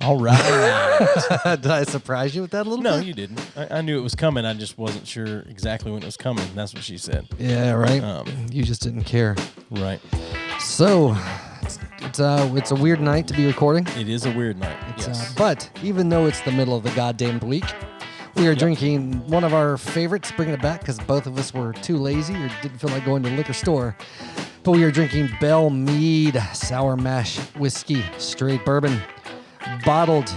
All right. Did I surprise you with that a little bit? No, you didn't. I knew it was coming. I just wasn't sure exactly when it was coming. That's what she said. Yeah, right. You just didn't care. Right. So, it's a weird night to be recording. It is a weird night. Yes. But even though it's the middle of the goddamn week, we are drinking one of our favorites, bringing it back because both of us were too lazy or didn't feel like going to the liquor store. But we are drinking Bell Mead Sour Mash Whiskey, straight bourbon, bottled,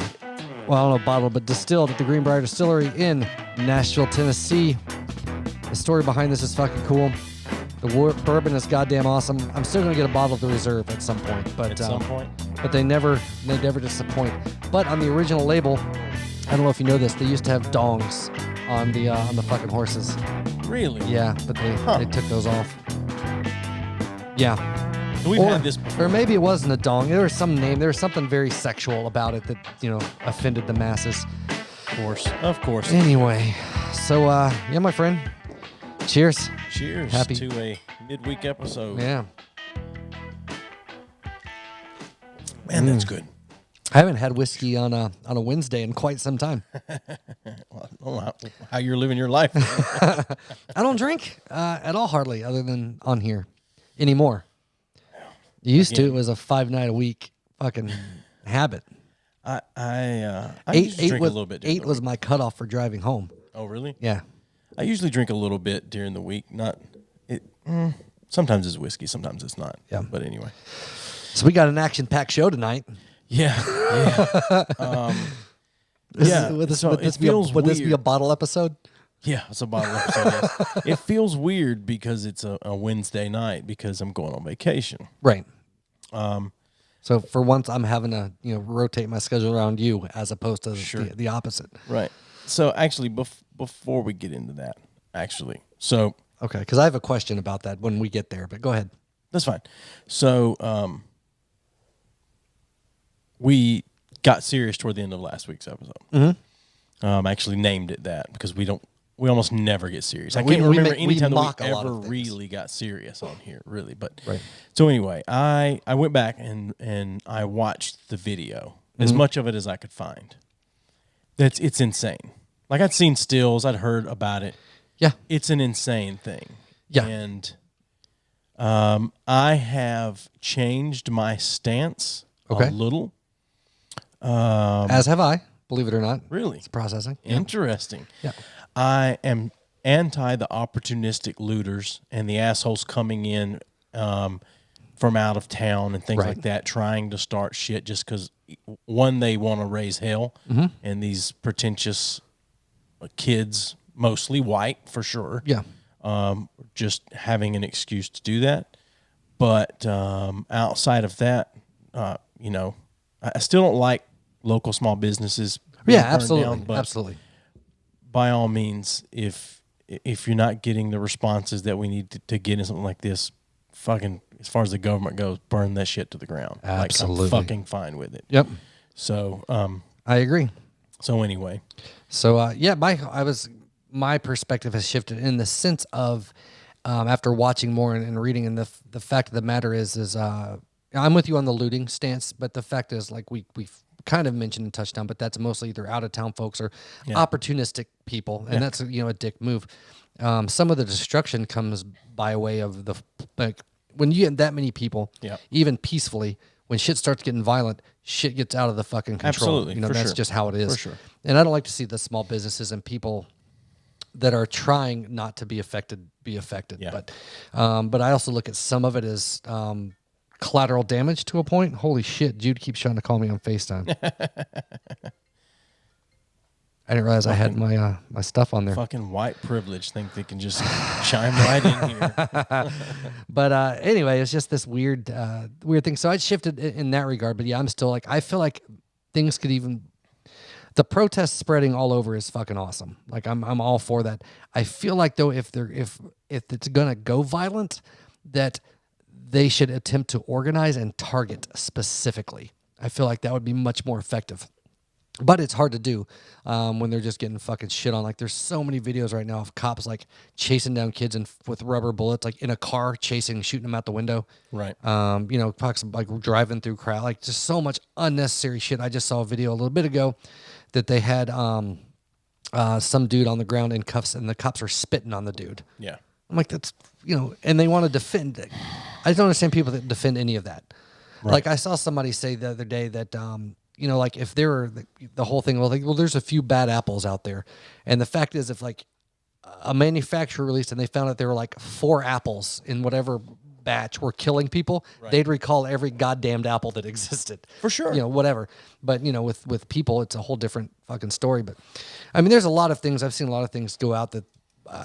well, I don't know bottled, but distilled at the Greenbrier Distillery in Nashville, Tennessee. The story behind this is fucking cool. The bourbon is goddamn awesome. I'm still gonna get a bottle of the reserve at some point, but but they never disappoint. But on the original label, I don't know if you know this, they used to have dongs on the fucking horses. Really? Yeah, but they took those off. Yeah. We've had this before. Or maybe it wasn't a dong. There was some name. There was something very sexual about it that, offended the masses. Of course. Anyway, so, yeah, my friend. Cheers. Cheers to a midweek episode. Yeah. Man, that's good. I haven't had whiskey on a Wednesday in quite some time. Well, I don't know how you're living your life. I don't drink at all, hardly, other than on here anymore. Used to. It was a 5-night-a-week fucking habit. I used to drink a little bit. 8 was my cutoff for driving home. Oh, really? Yeah. I usually drink a little bit during the week. Sometimes it's whiskey, sometimes it's not. Yeah. But anyway. So we got an action-packed show tonight. Yeah. Would this be a bottle episode? Yeah, it's a bottle episode. Yes. It feels weird because it's a Wednesday night because I'm going on vacation. Right. So for once, I'm having to rotate my schedule around you as opposed to the opposite. Right. So actually, before we get into that, okay, because I have a question about that when we get there. But go ahead. That's fine. So we got serious toward the end of last week's episode. Mm-hmm. Actually named it that because we almost never get serious. I can't remember any time that we ever really got serious on here, really. But right. So anyway, I went back and I watched the video, as much of it as I could find. It's insane. Like I'd seen stills, I'd heard about it. Yeah, it's an insane thing. Yeah, and I have changed my stance a little. As have I. Believe it or not. Really? It's processing. Interesting. Yeah. I am anti the opportunistic looters and the assholes coming in from out of town and things like that, trying to start shit just because, one, they want to raise hell, and these pretentious kids, mostly white for sure, just having an excuse to do that. But outside of that, I still don't like local small businesses. Yeah, absolutely, absolutely. By all means, if you're not getting the responses that we need to get in something like this, fucking, as far as the government goes, burn that shit to the ground. Absolutely. Like, I'm fucking fine with it. Yep. So, I agree. So anyway. So, my perspective has shifted in the sense of, after watching more and reading, and the fact of the matter is I'm with you on the looting stance, but the fact is, like we've kind of mentioned and touched on, but that's mostly either out of town folks or opportunistic people, and that's a dick move. Some of the destruction comes by way of when you get that many people, even peacefully, when shit starts getting violent, shit gets out of the fucking control. Absolutely, That's just how it is. For sure. And I don't like to see the small businesses and people that are trying not to be affected. Yeah. But I also look at some of it as collateral damage to a point. Holy shit, Jude keeps trying to call me on FaceTime. I didn't realize I had my stuff on there. Fucking white privilege think they can just chime right in here. But anyway, it's just this weird thing. So I shifted in that regard. But yeah, I'm still like, I feel like things could even, the protest spreading all over is fucking awesome. Like I'm all for that. I feel like though, if it's gonna go violent, that they should attempt to organize and target specifically. I feel like that would be much more effective. But it's hard to do when they're just getting fucking shit on. Like, there's so many videos right now of cops like chasing down kids with rubber bullets, like in a car, shooting them out the window. Right. Cops like driving through crowd, like just so much unnecessary shit. I just saw a video a little bit ago that they had some dude on the ground in cuffs, and the cops are spitting on the dude. Yeah. I'm like, that's and they want to defend. I don't understand people that defend any of that. Right. Like I saw somebody say the other day that. Like if there were the whole thing, well, there's a few bad apples out there. And the fact is, if like a manufacturer released and they found out there were like 4 apples in whatever batch were killing people, right, they'd recall every goddamned apple that existed. For sure. Whatever. But, with people, it's a whole different fucking story. But I mean, there's a lot of things. I've seen a lot of things go out that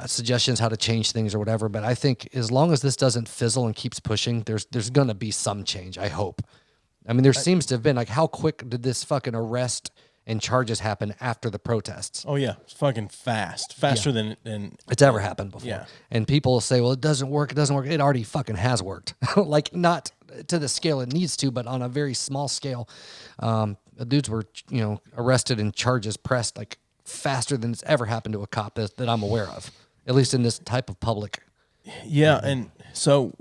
suggestions how to change things or whatever. But I think as long as this doesn't fizzle and keeps pushing, there's going to be some change, I hope. I mean, there seems to have been, like, how quick did this fucking arrest and charges happen after the protests? Oh, yeah. It's fucking fast. Faster than it's ever happened before. Yeah. And people will say, well, it doesn't work. It doesn't work. It already fucking has worked. Like, not to the scale it needs to, but on a very small scale. Dudes were, arrested and charges pressed, like, faster than it's ever happened to a cop that I'm aware of, at least in this type of public. Yeah, and so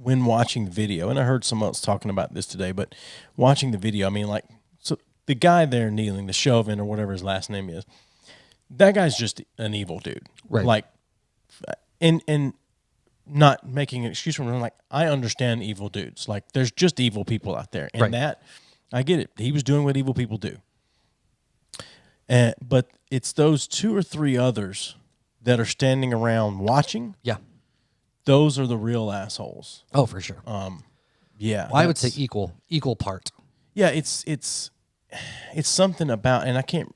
when watching the video, and I heard someone else talking about this today, but watching the video, I mean, like, so the guy there kneeling, the Chauvin or whatever his last name is, that guy's just an evil dude. Right. Like, and not making an excuse for him, like, I understand evil dudes. Like, there's just evil people out there. And that, I get it. He was doing what evil people do. But it's those 2 or 3 others that are standing around watching. Yeah. Those are the real assholes. Oh, for sure. Yeah. Well, I would say equal part. Yeah, it's something about, and I can't,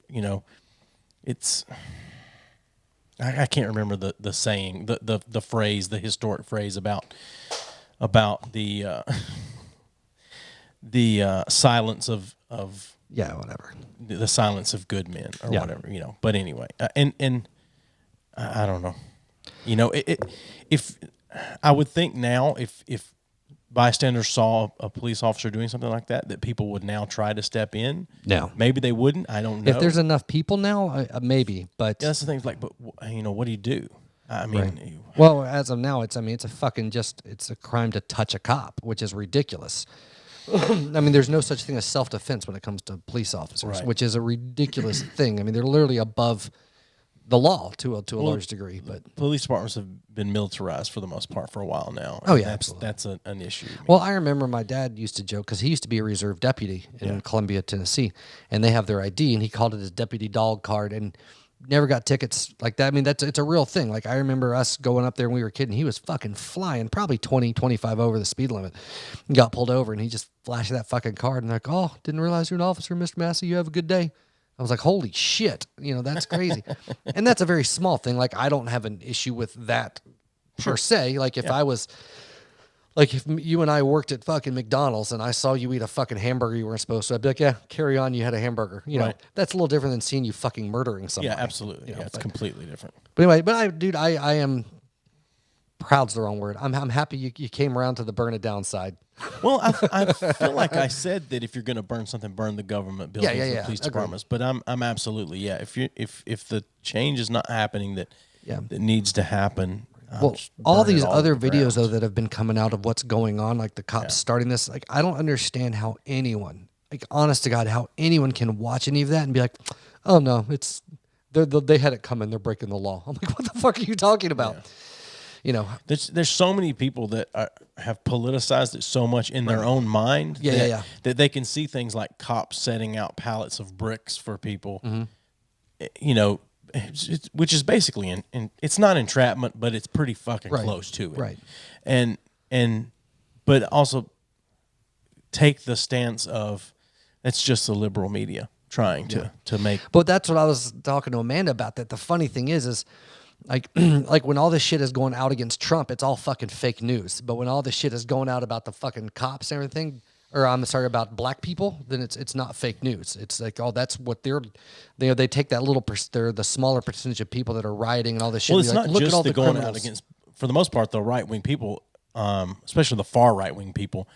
it's, I can't remember the saying, the phrase, the historic phrase about the silence of whatever, the silence of good men or whatever, But anyway, and I don't know, if I would think now if bystanders saw a police officer doing something like that people would now try to step in. No, maybe they wouldn't. I don't know. If there's enough people now, maybe. But that's the thing. Like, but what do you do? I mean, right. Well, as of now, it's a fucking it's a crime to touch a cop, which is ridiculous. I mean, there's no such thing as self-defense when it comes to police officers, which is a ridiculous thing. I mean, they're literally above the law to a large degree. But police departments have been militarized for the most part for a while now. Oh yeah, absolutely. That's an issue. Well, I remember my dad used to joke because he used to be a reserve deputy in Columbia, Tennessee, and they have their ID, and he called it his deputy dog card, and never got tickets like that. I mean, it's a real thing. Like, I remember us going up there when we were kidding. He was fucking flying, probably 20, 25 over the speed limit. He got pulled over, and he just flashed that fucking card, and they're like, oh, didn't realize you're an officer, Mr. Massey. You have a good day. I was like, holy shit, that's crazy. And that's a very small thing. Like, I don't have an issue with that per se. Like, if I was, like, if you and I worked at fucking McDonald's and I saw you eat a fucking hamburger you weren't supposed to, I'd be like, yeah, carry on, you had a hamburger. You know, that's a little different than seeing you fucking murdering somebody. Yeah, absolutely. It's completely different. But anyway, I am, proud's the wrong word. I'm happy you came around to the burn it down side. Well, I feel like I said that if you're going to burn something, burn the government buildings and police departments. But I'm absolutely If the change is not happening that needs to happen. Well, all these other videos though that have been coming out of what's going on, like the cops starting this, like, I don't understand how anyone, like, honest to God, how anyone can watch any of that and be like, oh no, they had it coming, they're breaking the law. I'm like, what the fuck are you talking about? There's so many people that have politicized it so much in their own mind that they can see things like cops setting out pallets of bricks for people, which is basically, it's not entrapment, but it's pretty fucking close to it. Right. But also take the stance of, it's just the liberal media trying to make. But that's what I was talking to Amanda about, that the funny thing is like when all this shit is going out against Trump, it's all fucking fake news. But when all this shit is going out about the fucking cops and everything, or I'm sorry, about black people, then it's not fake news. It's like, oh, that's what they take that little they're the smaller percentage of people that are rioting and all this shit. Well, it's like, not look just at all the the going criminals. out against, for the most part, the right wing people, especially the far right wing people.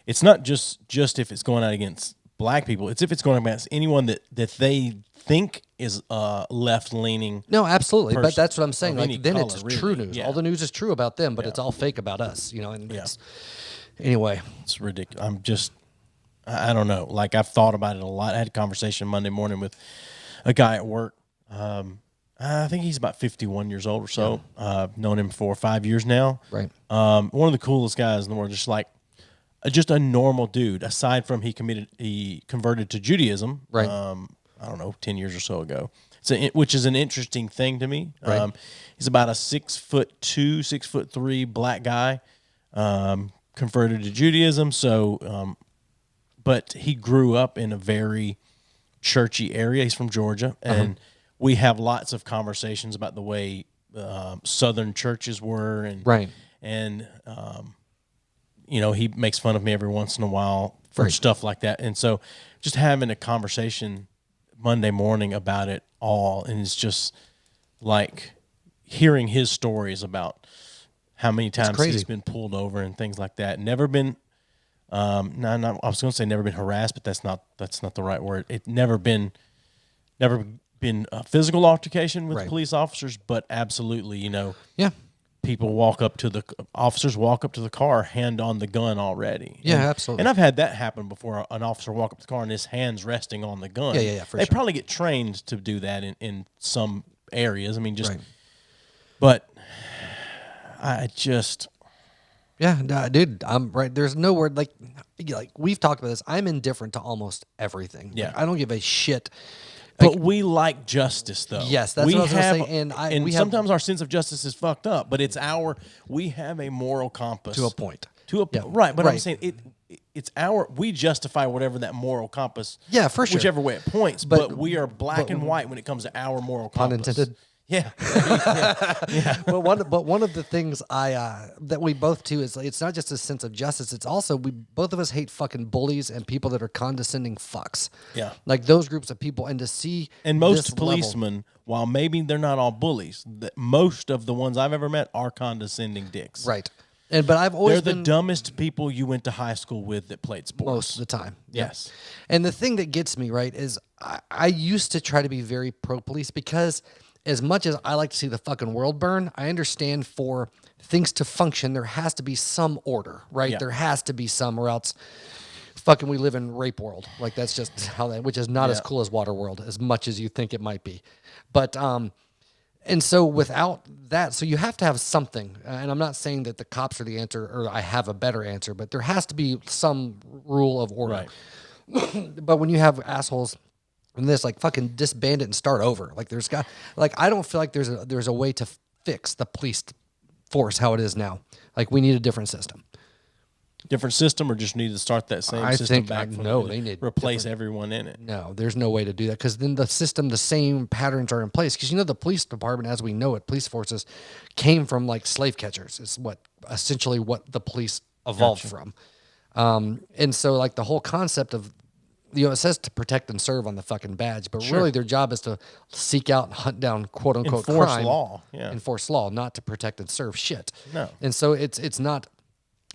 It's not just if it's going out against black people. It's if it's going against anyone that they think is left leaning. No, absolutely. But that's what I'm saying. any Like then color, it's really. true news. Yeah. All the news is true about them, but it's all fake about us. You know, and it's anyway. It's ridiculous. I don't know. Like I've thought about it a lot. I had a conversation Monday morning with a guy at work. I think he's about 51 years old or so. I've known him for 5 years now. Right. One of the coolest guys in the world. Just like, just a normal dude. Aside from he converted to Judaism. Right. I don't know, 10 years or so ago. Which is an interesting thing to me. Right. He's about a 6'2", 6'3" black guy. Converted to Judaism. So, but he grew up in a very churchy area. He's from Georgia, and we have lots of conversations about the way Southern churches were, and he makes fun of me every once in a while for stuff like that. And so, just having a conversation Monday morning about it all, and it's just like hearing his stories about how many times he's been pulled over and things like that. Never been. I was going to say never been harassed, but that's not the right word. It never been a physical altercation with police officers, but absolutely, people officers walk up to the car, hand on the gun already. Yeah, absolutely. And I've had that happen before. An officer walk up to the car and his hand's resting on the gun. Yeah, they probably get trained to do that in some areas. I mean, but I just. Yeah, no, dude, I'm right. There's no word like we've talked about this. I'm indifferent to almost everything. Yeah, like, I don't give a shit. But we like justice, though. Yes, that's what I was going to say. And sometimes our sense of justice is fucked up, but we have a moral compass to a point. Right? But I'm saying we justify whatever that moral compass. Yeah, for sure. Whichever way it points, but we are black and white when it comes to our moral compass. Pun intended. Yeah. But one of the things that we both do is it's not just a sense of justice. It's also both of us hate fucking bullies and people that are condescending fucks. Yeah. Like those groups of people, and to see most policemen, while maybe they're not all bullies, most of the ones I've ever met are condescending dicks. Right. But I've always they're the dumbest people you went to high school with that played sports most of the time. Yes. And the thing that gets me right is I used to try to be very pro police because. As much as I like to see the fucking world burn, I understand for things to function, there has to be some order, right? Yeah. There has to be some, or else fucking we live in rape world. Like that's just how that, which is not as cool as water world, as much as you think it might be. But, and so without that, so you have to have something. And I'm not saying that the cops are the answer, or I have a better answer, but there has to be some rule of order. Right. But when you have assholes. And this like fucking disband it and start over. Like I don't feel like there's a way to fix the police force how it is now. Like we need a different system. Different system, or just need to start that same system back? No, they need replace everyone in it. No, there's no way to do that because then the same patterns are in place. Because the police department, as we know it, police forces came from like slave catchers. Is essentially what the police evolved from. And so like the whole concept of it says to protect and serve on the fucking badge, but really their job is to seek out and hunt down quote unquote crime. Enforce law, not to protect and serve shit. No. And so it's not,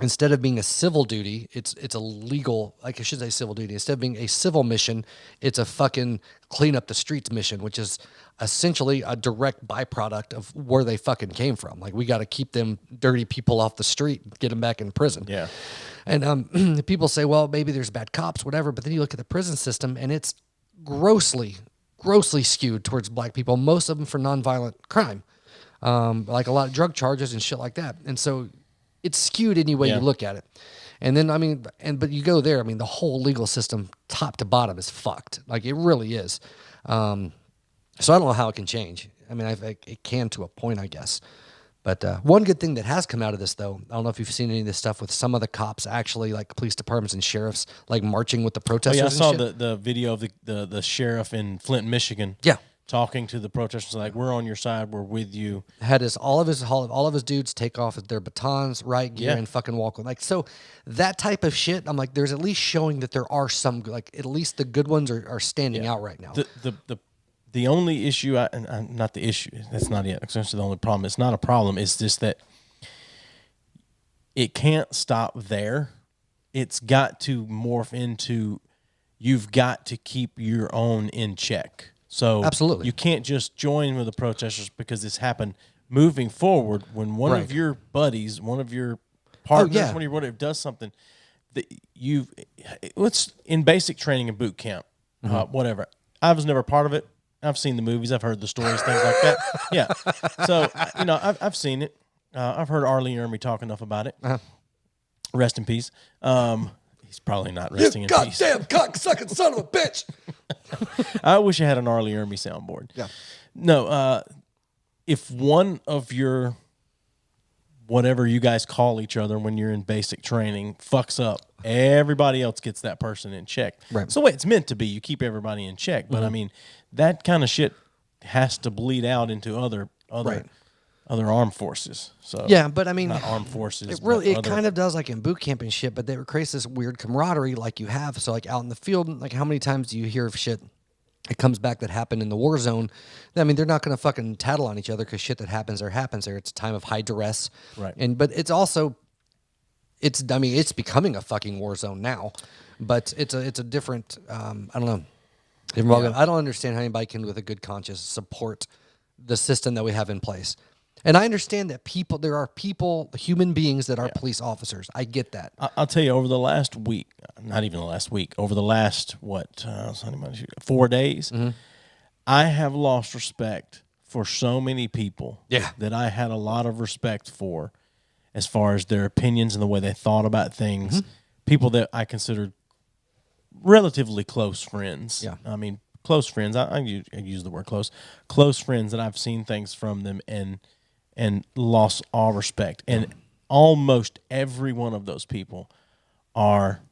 instead of being a civil duty, it's a legal, like I should say civil duty. Instead of being a civil mission, it's a fucking clean up the streets mission, which is essentially a direct byproduct of where they fucking came from. Like we got to keep them dirty people off the street and get them back in prison. Yeah. And people say, well, maybe there's bad cops, whatever. But then you look at the prison system, and it's grossly skewed towards black people. Most of them for nonviolent crime, like a lot of drug charges and shit like that. And so it's skewed any way you look at it. And then but you go there. I mean, the whole legal system, top to bottom, is fucked. Like it really is. So I don't know how it can change. I mean, it can to a point, I guess. But one good thing that has come out of this, though, I don't know if you've seen any of this stuff with some of the cops actually, like police departments and sheriffs, like marching with the protesters. I saw the video of the sheriff in Flint, Michigan. Yeah. Talking to the protesters like, we're on your side, we're with you. Had all of his dudes take off their batons, riot gear, and fucking walk with. Like, so that type of shit, I'm like, there's at least showing that there are some, like, at least the good ones are standing out right now. The only issue, not the issue, that's not it. Essentially, the only problem, it's not a problem, it's just that it can't stop there. It's got to morph into, you've got to keep your own in check. So Absolutely. you can't just join with the protesters because this happened. Moving forward, when one of your buddies, one of your partners, one of your whatever does something that it's in basic training and boot camp, whatever. I was never part of it. I've seen the movies. I've heard the stories, things like that. Yeah. So, I've seen it. I've heard Arlie Ermy talk enough about it. Rest in peace. He's probably not resting in peace. Goddamn cocksucking son of a bitch. I wish I had an Arlie Ermy soundboard. Yeah. No, if one of your whatever you guys call each other when you're in basic training fucks up, everybody else gets that person in check. Right. So it's meant to be. You keep everybody in check. But I mean, that kind of shit has to bleed out into other armed forces. So yeah, but I mean, not armed forces. It kind of does like in boot camp and shit. But they create this weird camaraderie like you have. So like out in the field, like how many times do you hear of shit? It comes back that happened in the war zone. I mean, they're not going to fucking tattle on each other because shit that happens there happens there. It's a time of high duress, right? But it's also, it's becoming a fucking war zone now. But it's a different. I don't know. I don't understand how anybody can, with a good conscience, support the system that we have in place. And I understand that there are human beings that are police officers. I get that. I'll tell you, over the last week, not even the last week, over the last, 4 days, I have lost respect for so many people that I had a lot of respect for as far as their opinions and the way they thought about things. People that I considered relatively close friends. Yeah. I mean, close friends. I use the word close. Close friends that I've seen things from them and lost all respect. And almost every one of those people are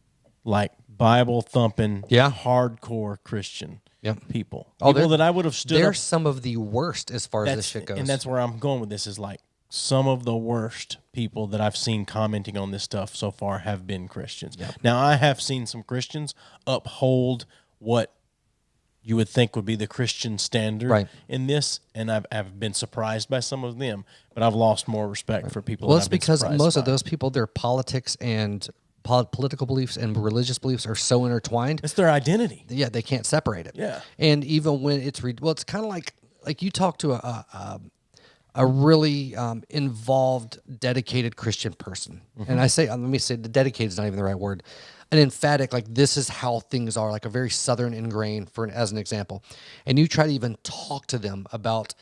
like Bible thumping, hardcore Christian people. People that I would have stood up. They're some of the worst as far as this shit goes. And that's where I'm going with this, is like some of the worst people that I've seen commenting on this stuff so far have been Christians. Yep. Now, I have seen some Christians uphold what you would think would be the Christian standard in this, and I've been surprised by some of them, but I've lost more respect for people. Well, it's because most of those people, their politics and political beliefs and religious beliefs are so intertwined. It's their identity. Yeah, they can't separate it. Yeah, and even when it's it's kind of like you talk to a really involved, dedicated Christian person, and let me say, the dedicated is not even the right word. An emphatic, like, this is how things are, like a very Southern ingrained, as an example. And you try to even talk to them about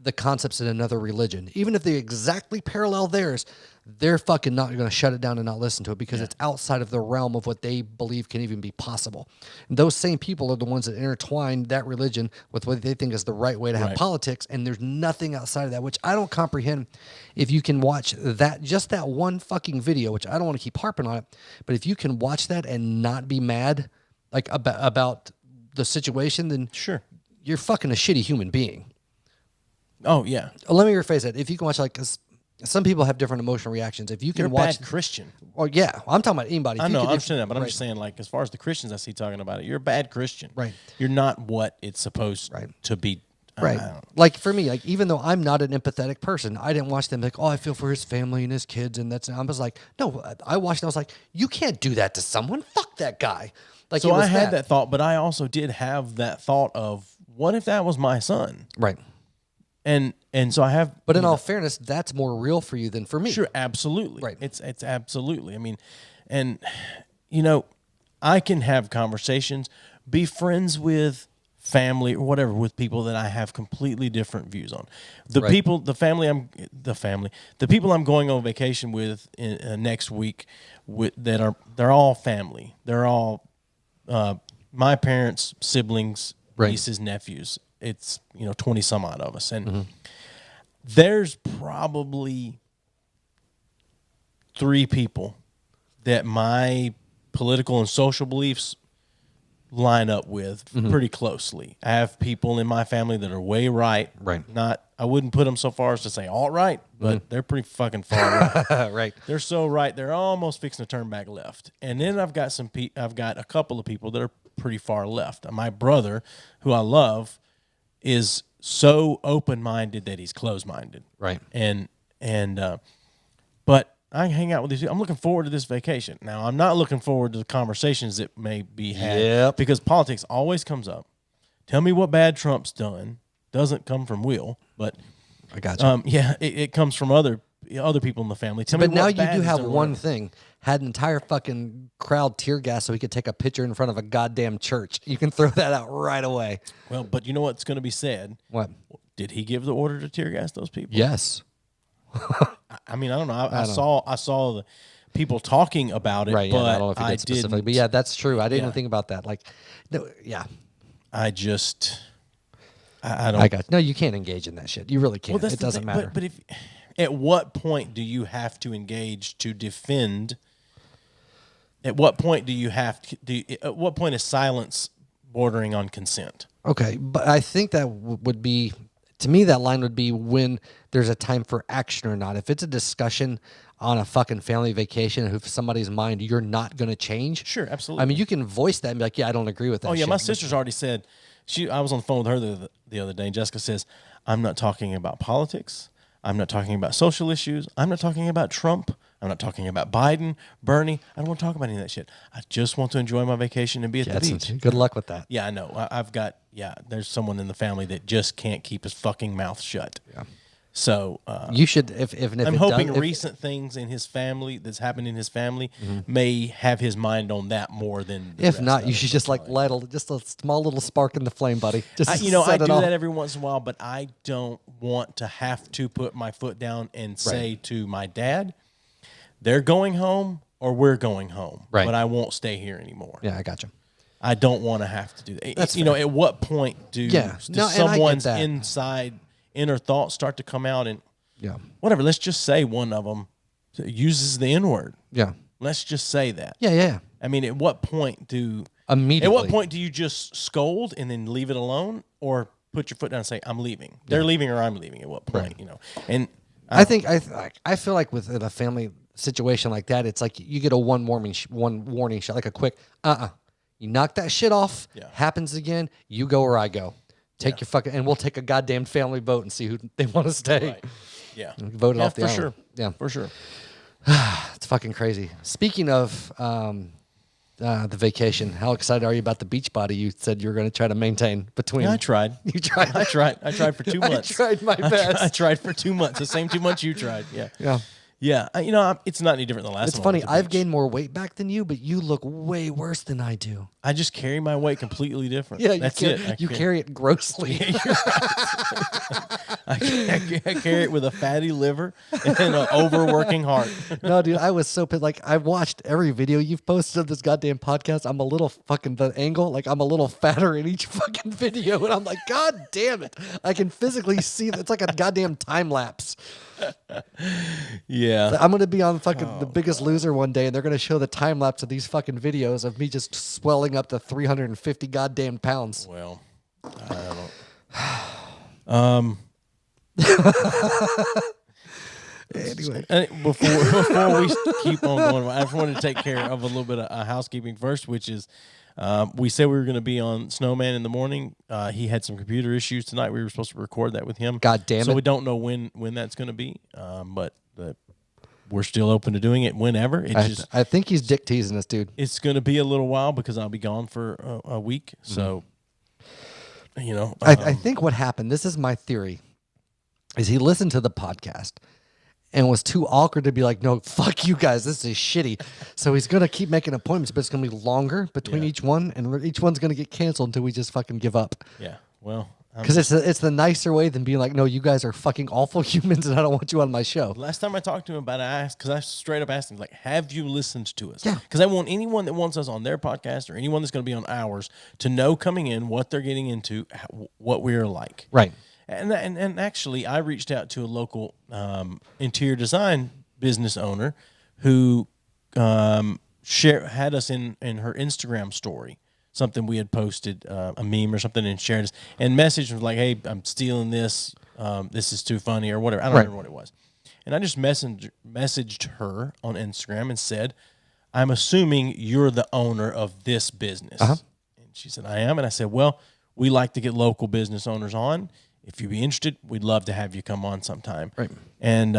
the concepts in another religion, even if they exactly parallel theirs, they're fucking not going to shut it down and not listen to it because it's outside of the realm of what they believe can even be possible. And those same people are the ones that intertwine that religion with what they think is the right way to have politics, and there's nothing outside of that, which I don't comprehend. If you can watch that, just that one fucking video, which I don't want to keep harping on it, but if you can watch that and not be mad like about the situation, then sure, you're fucking a shitty human being. Oh, yeah. Let me rephrase that. If you can watch, like, because some people have different emotional reactions. If you can watch... You're a bad Christian. Oh, yeah. I'm talking about anybody. I know, I understand that, but I'm just saying, like, as far as the Christians I see talking about it, you're a bad Christian. Right. You're not what it's supposed to be. Right. Like, for me, like, even though I'm not an empathetic person, I didn't watch them like, oh, I feel for his family and his kids, and I was like, no, I watched and I was like, you can't do that to someone. Fuck that guy. Like, so I had that thought, but I also did have that thought of, what if that was my son? Right. And so I have, but in all fairness, that's more real for you than for me. Sure, absolutely. Right. It's absolutely. I mean, and I can have conversations, be friends with family or whatever, with people that I have completely different views on. The people I'm going on vacation with next week, they're all family. They're all my parents' siblings, nieces, nephews. It's 20 some odd of us, and there's probably 3 people that my political and social beliefs line up with pretty closely. I have people in my family that are way right. I wouldn't put them so far as to say alt right, but they're pretty fucking far right. Right. They're so right, they're almost fixing to turn back left. And then I've got a couple of people that are pretty far left. My brother, who I love, is so open-minded that he's closed-minded. Right. But I hang out with these people. I'm looking forward to this vacation. Now, I'm not looking forward to the conversations that may be had because politics always comes up. Tell me what bad Trump's done. Doesn't come from Will, but I got you. yeah, it comes from other people in the family. Tell me But now what you bad do he's have done, one whatever. thing. Had an entire fucking crowd tear gas so he could take a picture in front of a goddamn church. You can throw that out right away. Well, but you know what's going to be said? What? Did he give the order to tear gas those people? Yes. I mean, I don't know. I saw the people talking about it, Right, but I don't know if he did specifically. But yeah, that's true. I didn't even think about that. Like, no, yeah. I don't. I got no. You can't engage in that shit. You really can't. Well, It doesn't matter. But if at what point do you have to engage to defend? At what point do you have to? At what point is silence bordering on consent? Okay, but I think that would be, to me, that line would be when there's a time for action or not. If it's a discussion on a fucking family vacation, if somebody's mind you're not going to change. Sure, absolutely. I mean, you can voice that and be like, yeah, I don't agree with that. Oh yeah, shit. my sister's already said. I was on the phone with her the other day. And Jessica says, "I'm not talking about politics. I'm not talking about social issues. I'm not talking about Trump. I'm not talking about Biden, Bernie. I don't want to talk about any of that shit. I just want to enjoy my vacation and be at the beach." Good luck with that. Yeah, I know. There's someone in the family that just can't keep his fucking mouth shut. Yeah. So You should, if I'm hoping recent things in his family that's happened in his family may have his mind on that more than. If not, you should just like light just a small little spark in the flame, buddy. Just I set do it off. that every once in a while, but I don't want to have to put my foot down and say to my dad, "They're going home or we're going home, right. but I won't stay here anymore." Yeah, I got you. I don't want to have to do that. That's you know, at what point do someone's inner thoughts start to come out and whatever? Let's just say one of them uses the N-word. Yeah. Let's just say that. Yeah. I mean, at what point do you just scold and then leave it alone, or put your foot down and say, "I'm leaving"? They're leaving or I'm leaving. At what point, Right. you know? And I feel like with a family situation like that, it's like you get a one warning shot, like a quick You knock that shit off. Yeah. Happens again, you go or I go. Take your fucking, and we'll take a goddamn family vote and see who they want to stay. Right. Yeah. Vote it off the for island. sure. Yeah, For sure. it's fucking crazy. Speaking of the vacation, how excited are you about the beach body you said you were going to try to maintain between? Yeah, I tried. You tried. I tried for 2 months. I tried my best. I tried for 2 months. The same 2 months you tried. Yeah. Yeah. Yeah. It's not any different than the last It's time. funny. I've gained more weight back than you, but you look way worse than I do. I just carry my weight completely different. Yeah, That's it. You carry it grossly. I carry it with a fatty liver and an overworking heart. No, dude, I was so pissed. Like, I watched every video you've posted of this goddamn podcast. I'm a little fucking the angle. Like, I'm a little fatter in each fucking video, and I'm like, God damn it! I can physically see. It's like a goddamn time lapse. Yeah. I'm gonna be on fucking The Biggest Loser one day, and they're gonna show the time lapse of these fucking videos of me just swelling up to 350 goddamn pounds. Well, I don't. Anyway, Before we keep on going, I just wanted to take care of a little bit of housekeeping first, which is we said we were going to be on Snowman in the morning. He had some computer issues tonight. We were supposed to record that with him. God damn it! So we don't know when that's going to be, but we're still open to doing it whenever. I think he's dick teasing us, dude. It's going to be a little while because I'll be gone for a week. So, I think what happened, this is my theory, is he listened to the podcast and was too awkward to be like, no, fuck you guys, this is shitty. So he's going to keep making appointments, but it's going to be longer between each one, and each one's going to get canceled until we just fucking give up. Yeah, well. Because it's the nicer way than being like, no, you guys are fucking awful humans and I don't want you on my show. Last time I talked to him about it, because I straight up asked him, like, have you listened to us? Yeah. Because I want anyone that wants us on their podcast or anyone that's going to be on ours to know coming in what they're getting into, what we're like. Right. And actually, I reached out to a local interior design business owner who had us in her Instagram story. Something we had posted, a meme or something, and shared us, and messaged was like, "Hey, I'm stealing this. This is too funny," or whatever. I don't remember what it was. And I just messaged her on Instagram and said, "I'm assuming you're the owner of this business." Uh-huh. And she said, "I am." And I said, "Well, we like to get local business owners on. If you'd be interested, we'd love to have you come on sometime." Right. And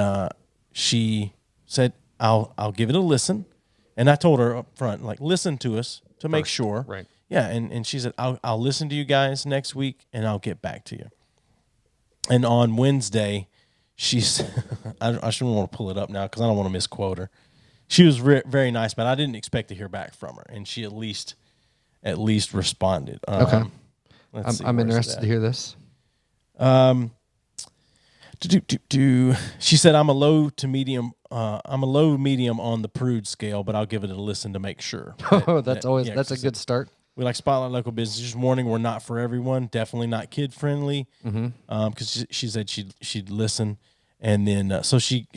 she said, I'll give it a listen. And I told her up front, like, listen to us to make sure. Right. Yeah, and she said, I'll listen to you guys next week, and I'll get back to you. And on Wednesday, she's I shouldn't want to pull it up now because I don't want to misquote her. She was very nice, but I didn't expect to hear back from her, and she at least responded. Okay. I'm where's interested that? to hear this. She said, I'm a low medium on the prude scale, but I'll give it a listen to make sure. That's a good start. We like spotlight local businesses. Just warning, we're not for everyone. Definitely not kid friendly. Because she said she'd listen, and then so she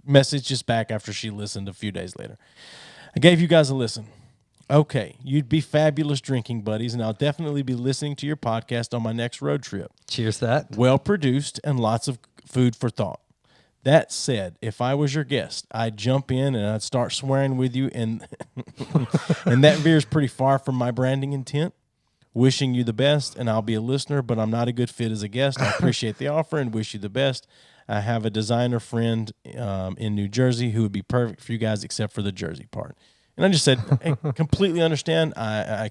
messaged us back after she listened a few days later. I gave you guys a listen. Okay, you'd be fabulous drinking buddies, and I'll definitely be listening to your podcast on my next road trip. Cheers to that. Well produced and lots of food for thought. That said, if I was your guest, I'd jump in and I'd start swearing with you, and and that veers pretty far from my branding intent. Wishing you the best, and I'll be a listener, but I'm not a good fit as a guest. I appreciate the offer and wish you the best. I have a designer friend in New Jersey who would be perfect for you guys, except for the Jersey part. And I just said, hey, completely understand. I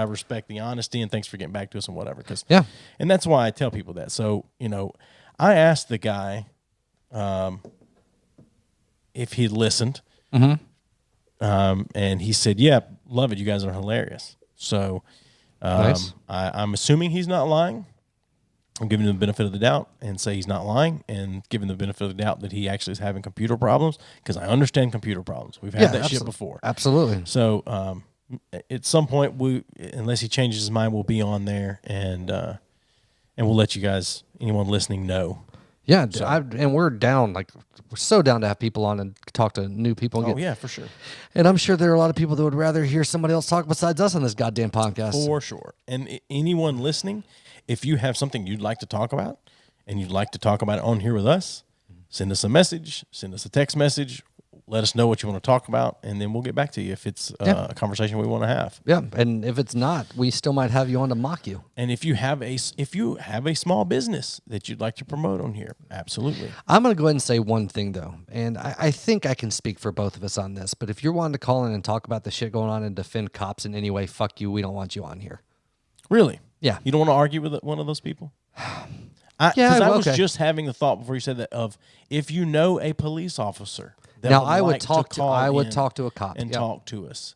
respect the honesty, and thanks for getting back to us and whatever. Yeah. And that's why I tell people that. So, I asked the guy if he'd listened. And he said, yeah, love it. You guys are hilarious. So Nice. I'm assuming he's not lying. I'm giving him the benefit of the doubt and say he's not lying, and giving the benefit of the doubt that he actually is having computer problems, because I understand computer problems. We've had that shit before. Absolutely. So at some point, unless he changes his mind, we'll be on there, and we'll let you guys, anyone listening, know. Yeah, and we're down, we're so down to have people on and talk to new people. And yeah, for sure. And I'm sure there are a lot of people that would rather hear somebody else talk besides us on this goddamn podcast. For sure. And anyone listening, if you have something you'd like to talk about, and you'd like to talk about it on here with us, send us a message, send us a text message, let us know what you want to talk about, and then we'll get back to you if it's a conversation we want to have. Yeah, and if it's not, we still might have you on to mock you. And if you have a small business that you'd like to promote on here, absolutely. I'm going to go ahead and say one thing, though, and I think I can speak for both of us on this, but if you're wanting to call in and talk about the shit going on and defend cops in any way, fuck you, we don't want you on here. Really? Yeah. You don't want to argue with one of those people? Yeah, I was just having the thought before you said that of, if you know a police officer that now would I would like talk to call I would in talk to a cop and talk to us,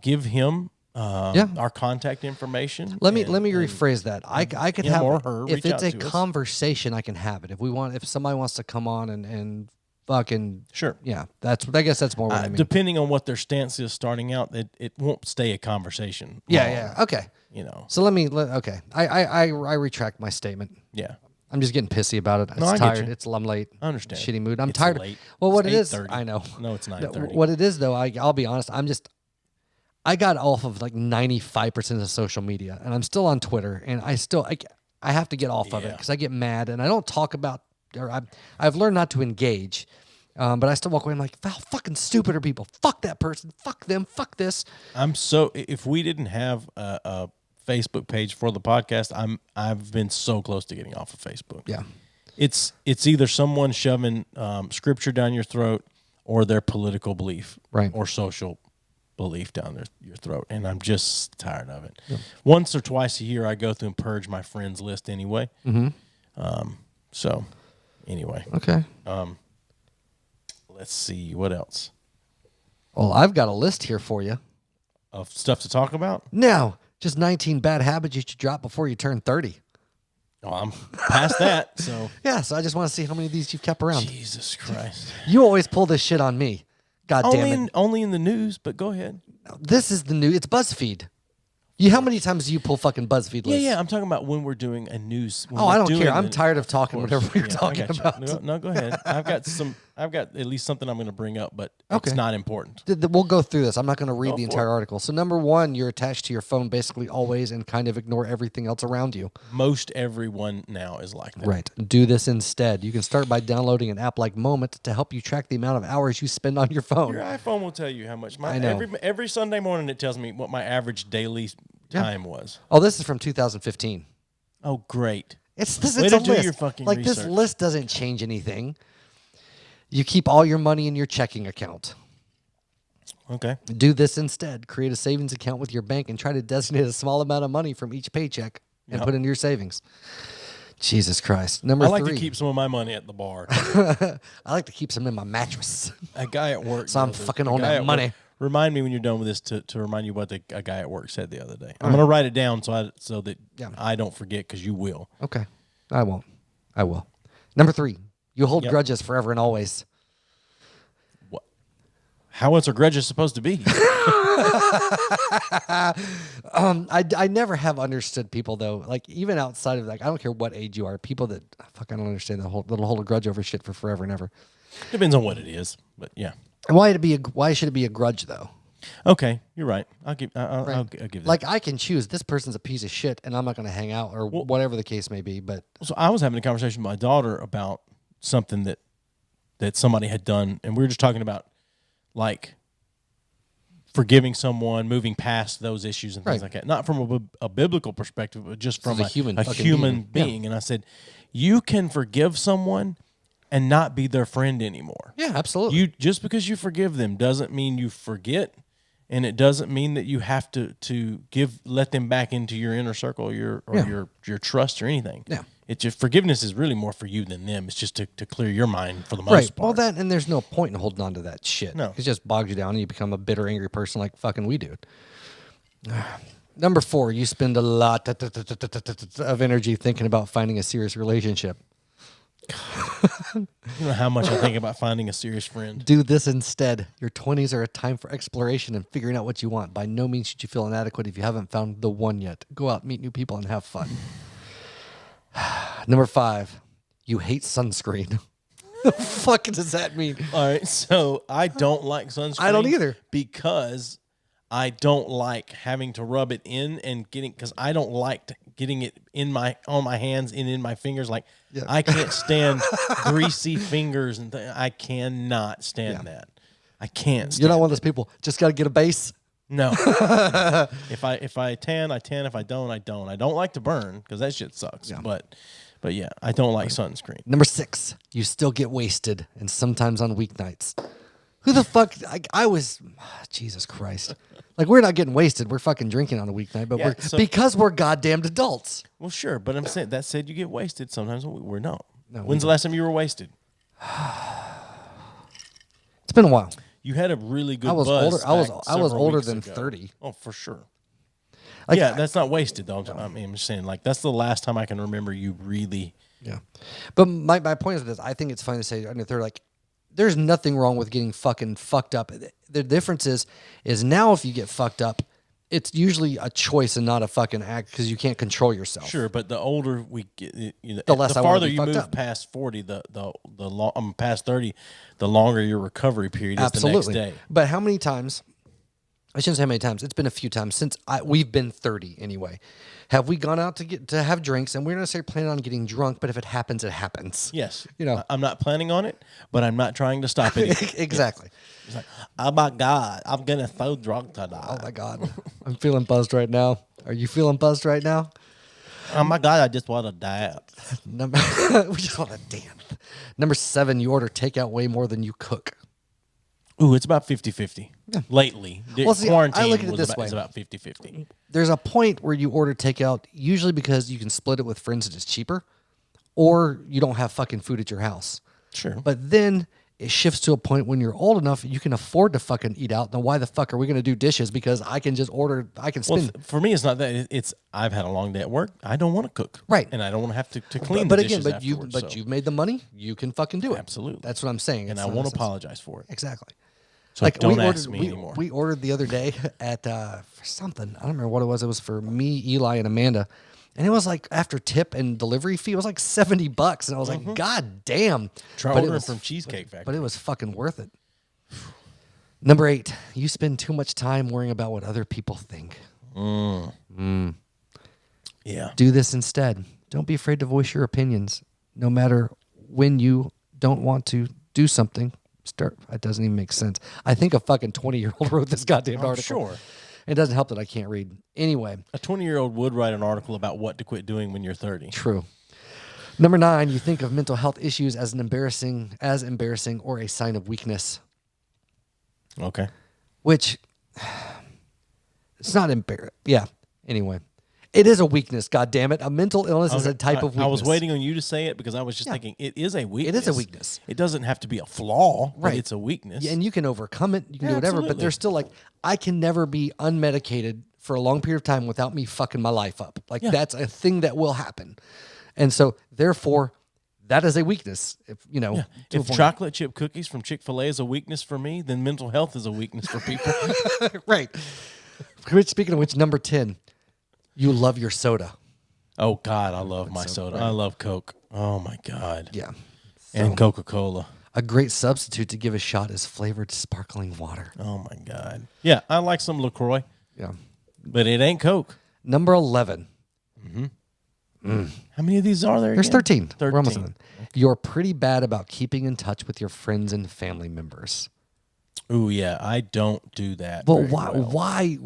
give him our contact information. Let me rephrase that. I could him have or her if reach it's out a to us. conversation, I can have it. If somebody wants to come on and fucking Sure. Yeah, I guess that's more what I mean. Depending on what their stance is starting out, it won't stay a conversation. Yeah. Okay. So okay. I retract my statement. Yeah. I'm just getting pissy about it. No, I It's get tired. you. I'm late. I understand. Shitty mood. I'm It's tired. late. Well, what It's it is, 8:30. I know. No, it's 9:30. What it is, though, I'll be honest. I got off of 95% of social media, and I'm still on Twitter, and I have to get off of it because I get mad, and I don't talk about, or I've learned not to engage, but I still walk away. I'm like, how fucking stupid are people? Fuck that person. Fuck them. Fuck this. If we didn't have a Facebook page for the podcast, I've been so close to getting off of Facebook. Yeah. It's either someone shoving scripture down your throat, or their political belief, Right, or social belief down your throat, and I'm just tired of it. Yeah. Once or twice a year, I go through and purge my friends list anyway. So, anyway. Okay. Let's see what else Well, I've got a list here for you of stuff to talk about. Now, just 19 bad habits you should drop before you turn 30. Oh, I'm past that. So yeah, so I just want to see how many of these you've kept around. Jesus Christ! You always pull this shit on me. God damn it! Only in the news, but go ahead. This is the new. It's BuzzFeed. How many times do you pull fucking BuzzFeed lists? Yeah. I'm talking about when we're doing a news. I don't care. I'm tired of talking whatever you're talking about. No, go ahead. I've got at least something I'm going to bring up, but it's not important. We'll go through this. I'm not going to read the entire article. So number one, you're attached to your phone basically always and kind of ignore everything else around you. Most everyone now is like that. Right. Do this instead. You can start by downloading an app like Moment to help you track the amount of hours you spend on your phone. Your iPhone will tell you how much. I know. Every Sunday morning it tells me what my average daily time was. Oh, this is from 2015. Oh, great. It's a Way to list. do your fucking this research. list doesn't change anything. You keep all your money in your checking account. Okay. Do this instead. Create a savings account with your bank and try to designate a small amount of money from each paycheck and put it into your savings. Jesus Christ. Number 3. I like to keep some of my money at the bar. I like to keep some in my mattress. A guy at work. So I'm fucking on that money. Remind me when you're done with this to remind you what a guy at work said the other day. I'm going to write it down so that I don't forget, because you will. Okay. I won't. I will. Number 3. You hold grudges forever and always. What? How is a grudge supposed to be? I never have understood people, though. Like, even outside of, like, I don't care what age you are. People that, I don't understand that'll hold a grudge over shit for forever and ever. Depends on what it is, but yeah. And why should it be a grudge, though? Okay, you're right. I'll give that. Like, I can choose this person's a piece of shit and I'm not going to hang out or whatever the case may be. But so I was having a conversation with my daughter about something that somebody had done, and we were just talking about, like, forgiving someone, moving past those issues and things like that. Not from a biblical perspective, but just from a human being. And I said, you can forgive someone and not be their friend anymore. Yeah, absolutely. Just because you forgive them doesn't mean you forget, and it doesn't mean that you have to let them back into your inner circle or your trust or anything. Yeah. It's just, forgiveness is really more for you than them. It's just to clear your mind for the most part. Well, and there's no point in holding on to that shit. No. It just bogs you down and you become a bitter, angry person like fucking we do. Number 4, you spend a lot of energy thinking about finding a serious relationship. You know how much I think about finding a serious friend. Do this instead. Your 20s are a time for exploration and figuring out what you want. By no means should you feel inadequate if you haven't found the one yet. Go out, meet new people, and have fun. Number 5, you hate sunscreen. The fuck does that mean? All right, so I don't like sunscreen. I don't either. Because I don't like having to rub it in and because I don't like getting it on my hands and in my fingers. Like, I can't stand greasy fingers and I cannot stand that. I can't. You're not one of those people. Just got to get a base. No. If I tan, I tan. If I don't, I don't. I don't like to burn because that shit sucks. Yeah. But yeah, I don't like sunscreen. Number 6, you still get wasted, and sometimes on weeknights. Who the fuck? I was, Jesus Christ. Like, we're not getting wasted. We're fucking drinking on a weeknight, but because we're goddamned adults. Well, sure, but I'm saying that said, you get wasted sometimes. We're not. No. When's the last time you were wasted? It's been a while. You had a really good buzz. I was older than 30. Oh, for sure. Like, that's not wasted though. I'm just saying, like, that's the last time I can remember you really. Yeah, but my point is this: I think it's funny to say under 30, like, there's nothing wrong with getting fucking fucked up. The difference is now if you get fucked up, it's usually a choice and not a fucking act because you can't control yourself. Sure, but the older we get, the less the farther you move past 40, past 30, the longer your recovery period is. Absolutely. The next day. But how many times? I shouldn't say how many times. It's been a few times since we've been 30 anyway. Have we gone out to have drinks, and we're not necessarily planning on getting drunk, but if it happens, it happens. Yes. I'm not planning on it, but I'm not trying to stop it. Exactly. Yes. It's like, oh my God, I'm getting so drunk tonight. Oh my God. I'm feeling buzzed right now. Are you feeling buzzed right now? Oh my God, I just want to dance. We just want to dance. Number 7, you order takeout way more than you cook. Ooh, it's about 50-50. Yeah. Lately. Well, see, quarantine I look at it this way. It's about 50-50. There's a point where you order takeout, usually because you can split it with friends and it's cheaper, or you don't have fucking food at your house. Sure. But then it shifts to a point when you're old enough, you can afford to fucking eat out. Then why the fuck are we going to do dishes? Because I can just order, I can spend. Well, for me, it's not that. It's I've had a long day at work. I don't want to cook. Right. And I don't want to have to clean the dishes afterwards. But you've made the money. You can fucking do it. Absolutely. That's what I'm saying. And I won't apologize for it. Exactly. So like, don't ask me anymore. We ordered the other day at for something. I don't remember what it was. It was for me, Eli, and Amanda. And it was like, after tip and delivery fee, it was like $70. And I was like, God damn. Try ordering from Cheesecake Factory. But it was fucking worth it. Number 8, you spend too much time worrying about what other people think. Yeah. Do this instead. Don't be afraid to voice your opinions. No matter when you don't want to do something. It doesn't even make sense. I think a fucking 20-year-old wrote this goddamn article. Sure. It doesn't help that I can't read. Anyway. A 20-year-old would write an article about what to quit doing when you're 30. True. Number 9, you think of mental health issues as embarrassing or a sign of weakness. Okay. Which, it's not embarrassing. Yeah. Anyway, it is a weakness. God damn it! A mental illness is a type of weakness. I was waiting on you to say it because I was just thinking it is a weakness. It is a weakness. It doesn't have to be a flaw, right? But it's a weakness. Yeah, and you can overcome it. You can do whatever. Absolutely. But there's still like, I can never be unmedicated for a long period of time without me fucking my life up. Like that's a thing that will happen, and so therefore, that is a weakness. If chocolate chip cookies from Chick-fil-A is a weakness for me, then mental health is a weakness for people. Right. Speaking of which, number 10, you love your soda. Oh God, I love my soda. Right. I love Coke. Oh my God. Yeah. And Coca-Cola. A great substitute to give a shot is flavored sparkling water. Oh my God. Yeah, I like some LaCroix. Yeah. But it ain't Coke. Number 11. How many of these are there? There's again? 13. We're almost done. You're pretty bad about keeping in touch with your friends and family members. Ooh, yeah. I don't do that. Well, why?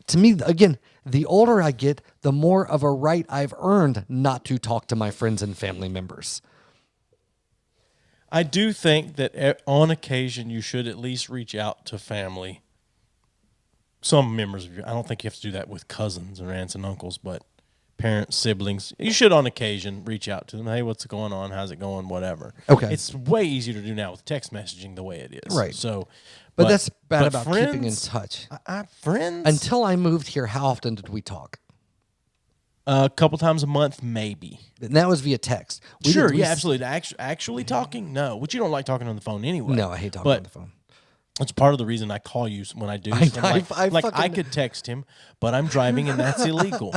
To me, again, the older I get, the more of a right I've earned not to talk to my friends and family members. I do think that on occasion you should at least reach out to family. Some members of I don't think you have to do that with cousins or aunts and uncles, but parents, siblings, you should on occasion reach out to them. Hey, what's going on? How's it going? Whatever. Okay. It's way easier to do now with text messaging the way it is. Right. So, but that's bad about friends, keeping in touch. Friends? Until I moved here, how often did we talk? A couple times a month, maybe. And that was via text. Absolutely. Actually talking? No. But you don't like talking on the phone anyway. No, I hate talking on the phone. It's part of the reason I call you when I do. I could text him, but I'm driving and that's illegal.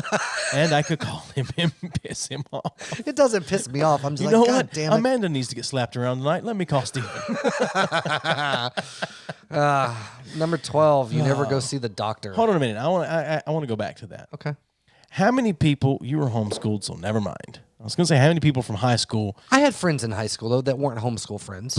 And I could call him and piss him off. It doesn't piss me off. I'm just God damn it. Amanda needs to get slapped around tonight. Let me call Steven. Number 12, you never go see the doctor. Hold on a minute. I want to go back to that. Okay. How many people, you were homeschooled, so never mind. I was going to say, how many people from high school? I had friends in high school, though, that weren't homeschool friends.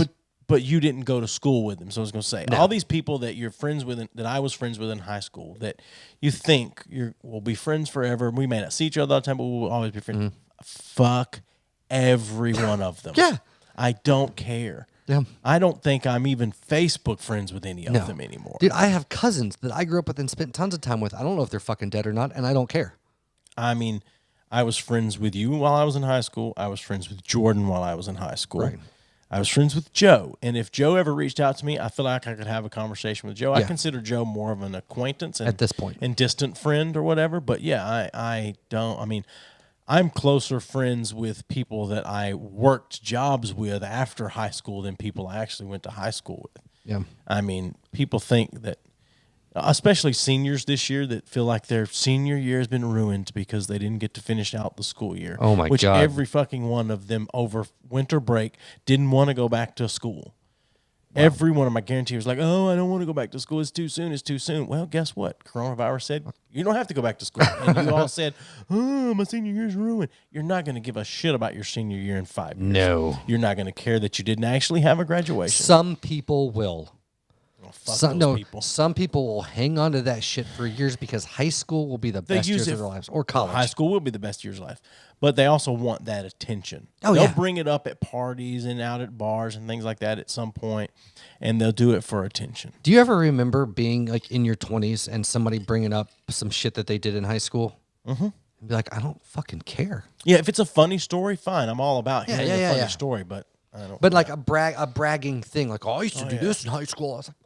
But you didn't go to school with them. So I was going to say, all these people that you're friends with, that I was friends with in high school, that you think we'll be friends forever. We may not see each other all the time, but we'll always be friends. Mm-hmm. Fuck every one of them. Yeah. I don't care. Yeah. I don't think I'm even Facebook friends with any of them anymore. Dude, I have cousins that I grew up with and spent tons of time with. I don't know if they're fucking dead or not, and I don't care. I mean, I was friends with you while I was in high school. I was friends with Jordan while I was in high school. Right. I was friends with Joe. And if Joe ever reached out to me, I feel like I could have a conversation with Joe. Yeah. I consider Joe more of an acquaintance at this point and distant friend or whatever. But yeah, I don't. I mean, I'm closer friends with people that I worked jobs with after high school than people I actually went to high school with. Yeah. I mean, people think that, especially seniors this year, that feel like their senior year has been ruined because they didn't get to finish out the school year. Oh, my God. Which every fucking one of them over winter break didn't want to go back to school. Wow. Every one of my guarantee was like, oh, I don't want to go back to school. It's too soon. It's too soon. Well, guess what? Coronavirus said, you don't have to go back to school. And you all said, oh, my senior year's ruined. You're not going to give a shit about your senior year in 5 years. No. You're not going to care that you didn't actually have a graduation. Some people will. People. Some people will hang on to that shit for years because high school will be the best years of their lives, or college. High school will be the best years of life, but they also want that attention. Oh, they'll bring it up at parties and out at bars and things like that at some point, and they'll do it for attention. Do you ever remember being like in your 20s and somebody bringing up some shit that they did in high school? Mm-hmm. And be like, I don't fucking care. Yeah, if it's a funny story, fine. I'm all about hearing a funny story, but I don't. But like a bragging thing, like, oh, I used to do this in high school. I was like,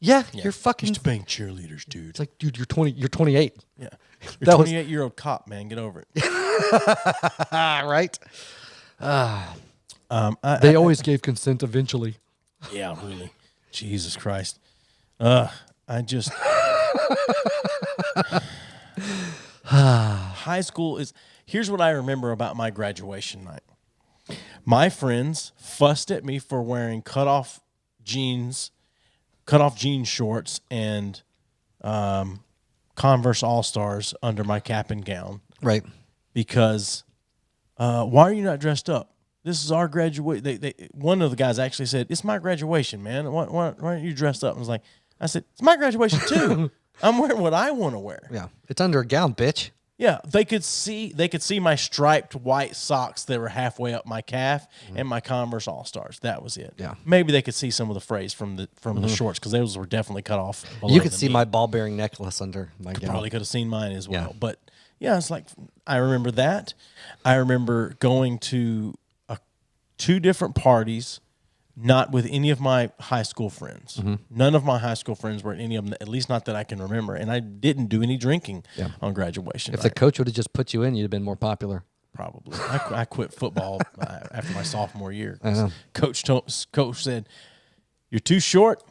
yeah, you're fucking. Used to bang cheerleaders, dude. It's like, dude, you're 20. You're 28. Yeah, you're a 28-year-old cop, man. Get over it. Right. They always gave consent eventually. Yeah, really. Jesus Christ. I just. High school is. Here's what I remember about my graduation night. My friends fussed at me for wearing cut-off jean shorts and Converse All-Stars under my cap and gown. Right. Because why are you not dressed up? This is our graduation. One of the guys actually said, it's my graduation, man. Why aren't you dressed up? I said, it's my graduation too. I'm wearing what I want to wear. Yeah. It's under a gown, bitch. Yeah, they could see my striped white socks that were halfway up my calf and my Converse All Stars. That was it. Yeah. Maybe they could see some of the phrase from the shorts because those were definitely cut off. You could the see knee. my ball bearing necklace under my gown. Probably could have seen mine as well. Yeah. But yeah, it's like I remember that. I remember going to 2 different parties, not with any of my high school friends. Mm-hmm. None of my high school friends were at any of them, at least not that I can remember. And I didn't do any drinking on graduation If night. the coach would have just put you in, you'd have been more popular. Probably. I quit football after my sophomore year. I know. Coach said, "You're too short,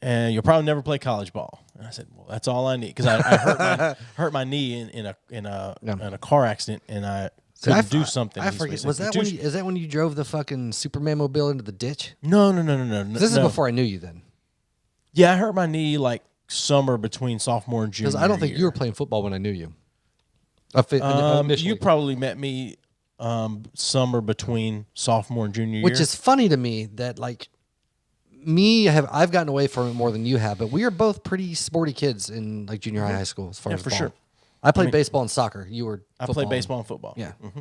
and you'll probably never play college ball." And I said, "Well, that's all I need," because I hurt my knee in a car accident, and I couldn't do something. I forget. Is that when you drove the fucking Superman mobile into the ditch? No. This is before I knew you then. Yeah, I hurt my knee like summer between sophomore and junior. Because I don't think year. you were playing football when I knew you. You probably met me summer between sophomore and junior year. Which is funny to me that like I've gotten away from it more than you have, but we are both pretty sporty kids in like junior high school as far as for ball. sure. I played baseball and soccer. You were I football played baseball and football. Yeah. Mm-hmm.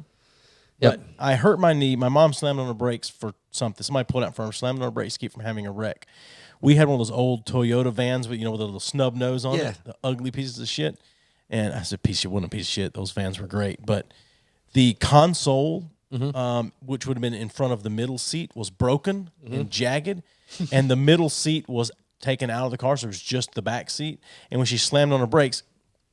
Yep. But I hurt my knee. My mom slammed on the brakes for something. Somebody pulled out from her, slammed on the brakes to keep from having a wreck. We had one of those old Toyota vans with, with a little snub nose on it, the ugly pieces of shit. And I said, wasn't a piece of shit. Those vans were great. But the console, which would have been in front of the middle seat, was broken and jagged. And the middle seat was taken out of the car, so it was just the back seat. And when she slammed on the brakes,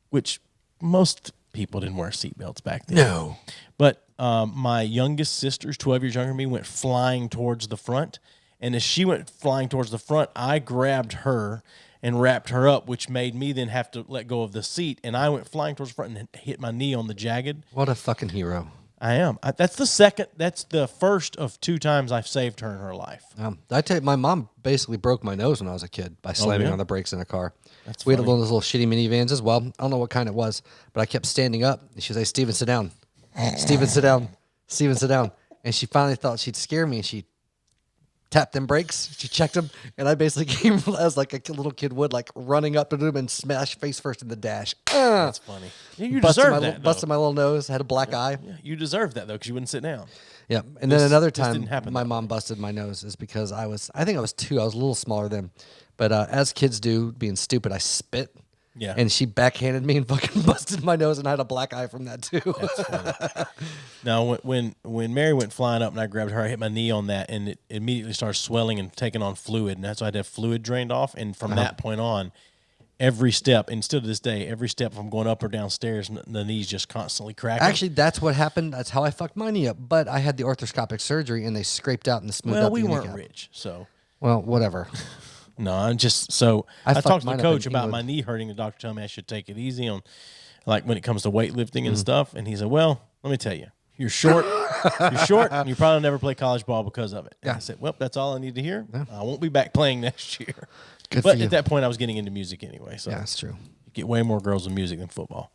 which most people didn't wear seatbelts back then. No. But my youngest sister's 12 years younger than me went flying towards the front. And as she went flying towards the front, I grabbed her and wrapped her up, which made me then have to let go of the seat. And I went flying towards the front and hit my knee on the jagged. What a fucking hero. I am. That's the first of 2 times I've saved her in her life. I tell you, my mom basically broke my nose when I was a kid by slamming on the brakes in a car. We had one of those little shitty minivans as well. I don't know what kind it was, but I kept standing up. And she was like, "Steven, sit down. Steven, sit down. Steven, sit down." And she finally thought she'd scare me, and she tapped them brakes. She checked them, and I basically came as like a little kid would, like running up to them and smash face first in the dash. That's funny. You deserve that, busted my little nose, had a black eye. Yeah, you deserve that, though, because you wouldn't sit down. Yeah, and then another time didn't happen my mom busted my nose is because I think I was 2. I was a little smaller then. But as kids do, being stupid, I spit. Yeah. And she backhanded me and fucking busted my nose, and I had a black eye from that too. That's funny. Now, when Mary went flying up and I grabbed her, I hit my knee on that, and it immediately started swelling and taking on fluid. And that's why I had to have fluid drained off. And from that point on, every step, and still to this day, every step from going up or downstairs, the knee's just constantly cracking. Actually, that's what happened. That's how I fucked my knee up. But I had the arthroscopic surgery, and they scraped out and smoothed out the we kneecap. weren't rich, so. Well, whatever. No, I'm just so I fucked talked to mine the up coach in about England. my knee hurting. The doctor told me I should take it easy on, like when it comes to weightlifting and stuff. And he said, "Well, let me tell you, you're short, and you probably never play college ball because of it." And I said, "Well, that's all I need to hear. I won't be back playing next year." Good but for you. at that point, I was getting into music anyway. So Yeah, that's true. you get way more girls in music than football,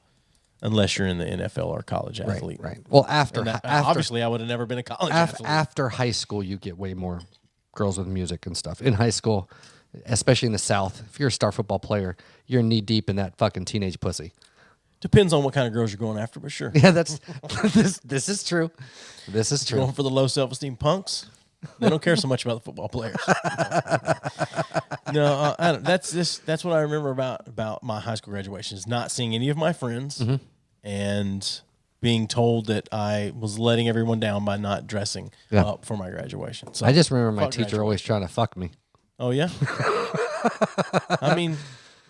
unless you're in the NFL or college athlete. Right. Well, after obviously, I would have never been a college athlete. after high school, you get way more girls with music and stuff. In high school, especially in the South, if you're a star football player, you're knee deep in that fucking teenage pussy. Depends on what kind of girls you're going after, but sure. Yeah, that's this is true. This is true. Going for the low self-esteem punks. They don't care so much about the football players. No, I don't, that's what I remember about my high school graduation is not seeing any of my friends and being told that I was letting everyone down by not dressing up for my graduation. So I just remember my teacher always trying to fuck me. Oh yeah. I mean,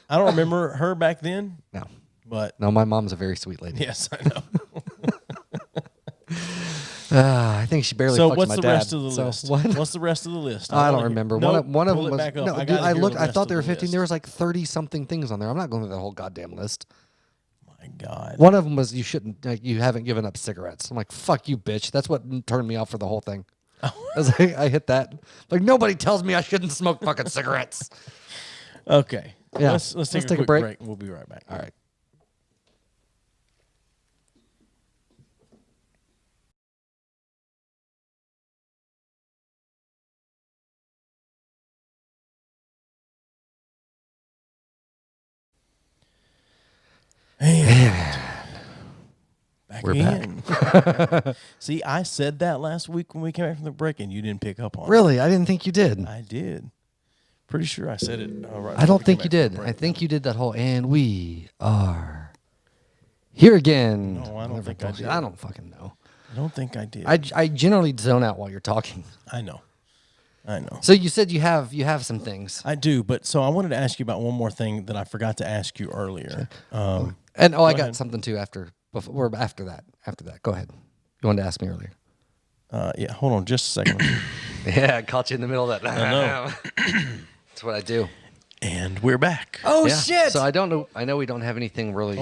I don't remember her back then. No. But no, my mom's a very sweet lady. Yes, I know. I think she barely. So fucked what's my the dad. rest of the list? What? What's the rest of the list? I don't remember. Nope, one of pull them it was. back up. No, I dude, gotta I hear looked. the I rest thought of there were the 15. list. There was like 30 something things on there. I'm not going through the whole goddamn list. My God. One of them was you shouldn't. Like, you haven't given up cigarettes. I'm like, fuck you, bitch. That's what turned me off for the whole thing. I was like, I hit that. Like nobody tells me I shouldn't smoke fucking cigarettes. Okay. Yeah. Let's take a quick break. We'll be right back. All right. We're back. See, I said that last week when we came back from the break, and you didn't pick up on it. Really? I didn't think you did. I did. Pretty sure I said it. Right I don't think you did. I think you did that whole, and we are here again. No, I don't think I did. I don't fucking know. I don't think I did. I generally zone out while you're talking. I know. So you said you have some things. I do, but so I wanted to ask you about one more thing that I forgot to ask you earlier. I got something too after that. Go ahead. You wanted to ask me earlier. Yeah, hold on just a second. Yeah, I caught you in the middle of that. I know. That's what I do. And we're back. Oh, shit. So I don't know. I know we don't have anything really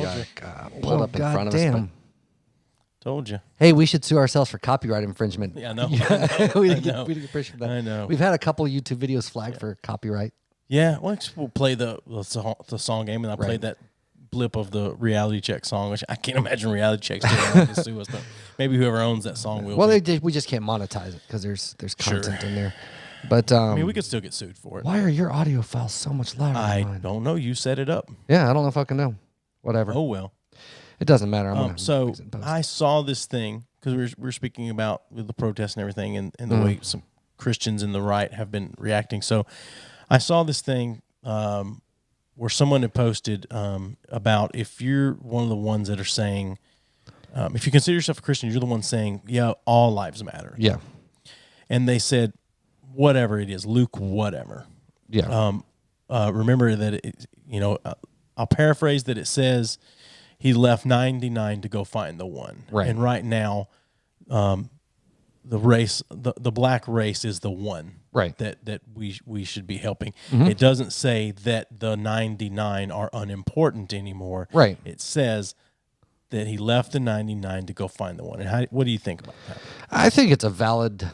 pulled up in front of us. But told you. Hey, we should sue ourselves for copyright infringement. Yeah, I know. we didn't get permission for that. I know. We've had a couple of YouTube videos flagged for copyright. Yeah, we'll play the song game, and I played that blip of the reality check song, which I can't imagine reality checks to sue us, but maybe whoever owns that song will. Well, we just can't monetize it because there's content in there. But I mean, we could still get sued for it. Why are your audio files so much louder? I don't know. You set it up. Yeah, I don't know if I can know. Whatever. Oh well. It doesn't matter. So I saw this thing because we're speaking about the protests and everything, and the way some Christians in the right have been reacting. So I saw this thing where someone had posted about if you're one of the ones that are saying, if you consider yourself a Christian, you're the one saying, yeah, all lives matter. Yeah. And they said, whatever it is, Luke, whatever. Yeah. Remember that, I'll paraphrase that it says he left 99 to go find the one. Right. And right now, the race, the black race is the one. Right. That we should be helping. Mm-hmm. It doesn't say that the 99 are unimportant anymore. Right. It says that he left the 99 to go find the one. And what do you think about that? I think it's a valid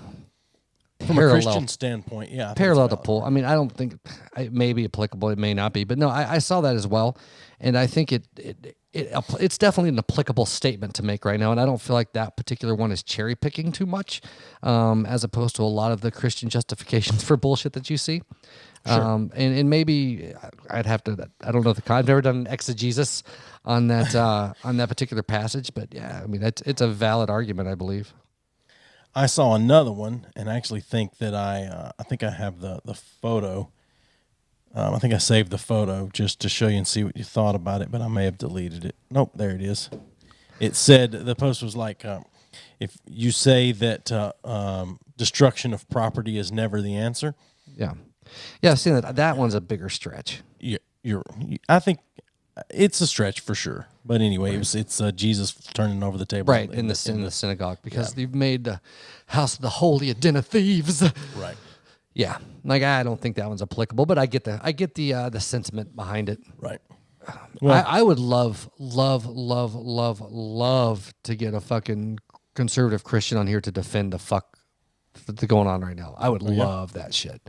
From a Christian standpoint, yeah. Parallel to pull. I mean, I don't think it may be applicable. It may not be. But no, I saw that as well. And I think it's definitely an applicable statement to make right now. And I don't feel like that particular one is cherry picking too much, as opposed to a lot of the Christian justifications for bullshit that you see. Sure. And maybe I'd have to, I don't know, I've never done an exegesis on that particular passage. But yeah, I mean, it's a valid argument, I believe. I saw another one, and I actually think that I think I have the photo. I think I saved the photo just to show you and see what you thought about it, but I may have deleted it. Nope, there it is. It said, the post was like, if you say that destruction of property is never the answer. Yeah. Yeah, I've seen that. That one's a bigger stretch. I think it's a stretch for sure. But anyway, right. It's Jesus turning over the table. Right, in the synagogue, because they've made the house of the holy a den of thieves. Right. Yeah, like I don't think that one's applicable, but I get the sentiment behind it. Right. Well, I would love to get a fucking conservative Christian on here to defend the fuck that's going on right now. I would love that shit.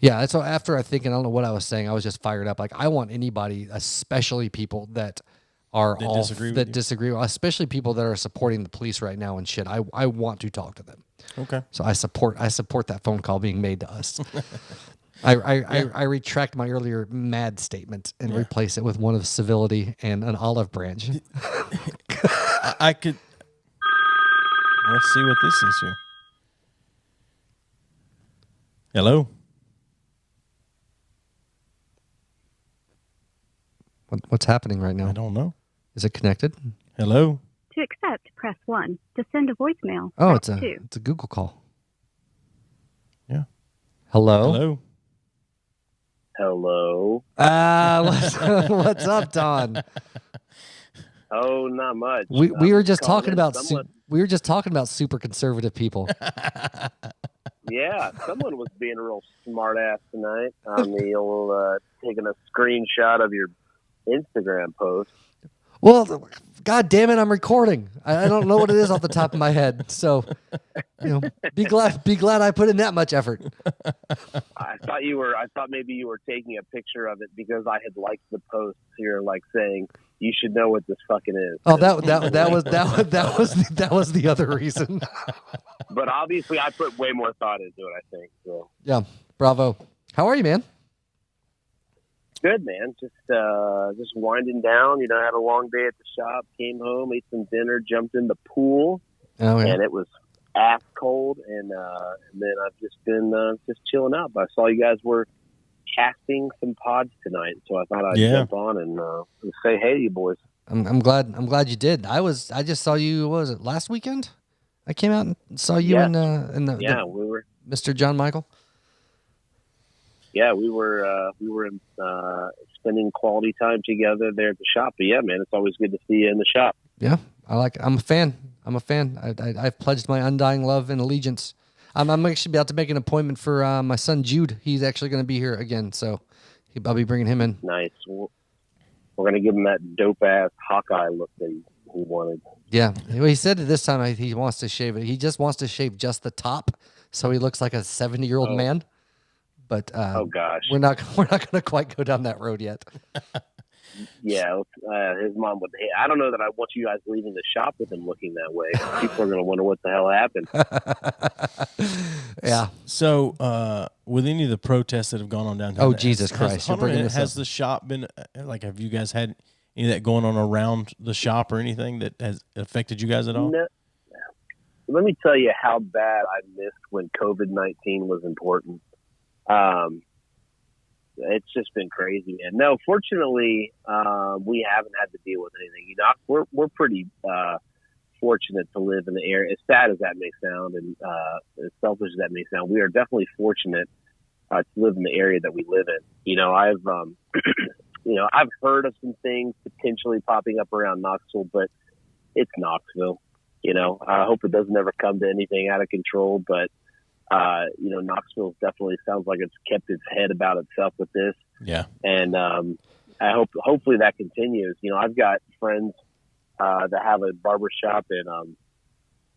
Yeah, so after I think, and I don't know what I was saying, I was just fired up. Like I want anybody, especially people that disagree, especially people that are supporting the police right now and shit. I want to talk to them. Okay. So I support that phone call being made to us. I retract my earlier mad statement and replace it with one of civility and an olive branch. I could. Let's see what this is here. Hello. What's happening right now? I don't know. Is it connected? Hello. To accept, press 1. To send a voicemail, press it's 2. It's a Google call. Yeah. Hello. Hello. What's up, Don? Oh, not much. We were just talking about super conservative people. Yeah, someone was being a real smart ass tonight on the old taking a screenshot of your Instagram post. Well, God damn it, I'm recording. I don't know what it is off the top of my head. So, be glad I put in that much effort. I thought maybe you were taking a picture of it because I had liked the post here, like saying you should know what this fucking is. Oh, that was the other reason. But obviously, I put way more thought into it. I think so. Yeah, bravo. How are you, man? Good, man. Just winding down. You know, had a long day at the shop. Came home, ate some dinner, jumped in the pool, and it was ass cold. And then I've just been just chilling out. But I saw you guys were casting some pods tonight, so I thought I'd jump on and say hey to you boys. I'm glad you did. I just saw you. What was it, last weekend? I came out and saw you in the we were Mr. John Michael. Yeah, we were spending quality time together there at the shop. But yeah, man, it's always good to see you in the shop. Yeah, I'm a fan. I've pledged my undying love and allegiance. I'm actually about to make an appointment for my son Jude. He's actually going to be here again, so I'll be bringing him in. Nice. We're going to give him that dope ass Hawkeye look that he wanted. Yeah, well, he said this time he wants to shave it. He just wants to shave just the top, so he looks like a 70-year-old man. But oh gosh, we're not going to quite go down that road yet. Yeah, his mom would. I don't know that I want you guys leaving the shop with him looking that way. People are going to wonder what the hell happened. Yeah. So, with any of the protests that have gone on downtown, oh Jesus Christ, has the shop been like? Have you guys had any of that going on around the shop or anything that has affected you guys at all? No. Let me tell you how bad I missed when COVID-19 was important. It's just been crazy, man. No, fortunately, we haven't had to deal with anything. You know, we're pretty fortunate to live in the area. As sad as that may sound, and as selfish as that may sound, we are definitely fortunate to live in the area that we live in. You know, I've heard of some things potentially popping up around Knoxville, but it's Knoxville. You know, I hope it doesn't ever come to anything out of control, but you know, Knoxville definitely sounds like it's kept its head about itself with this. Yeah. And hopefully that continues. You know, I've got friends that have a barber shop in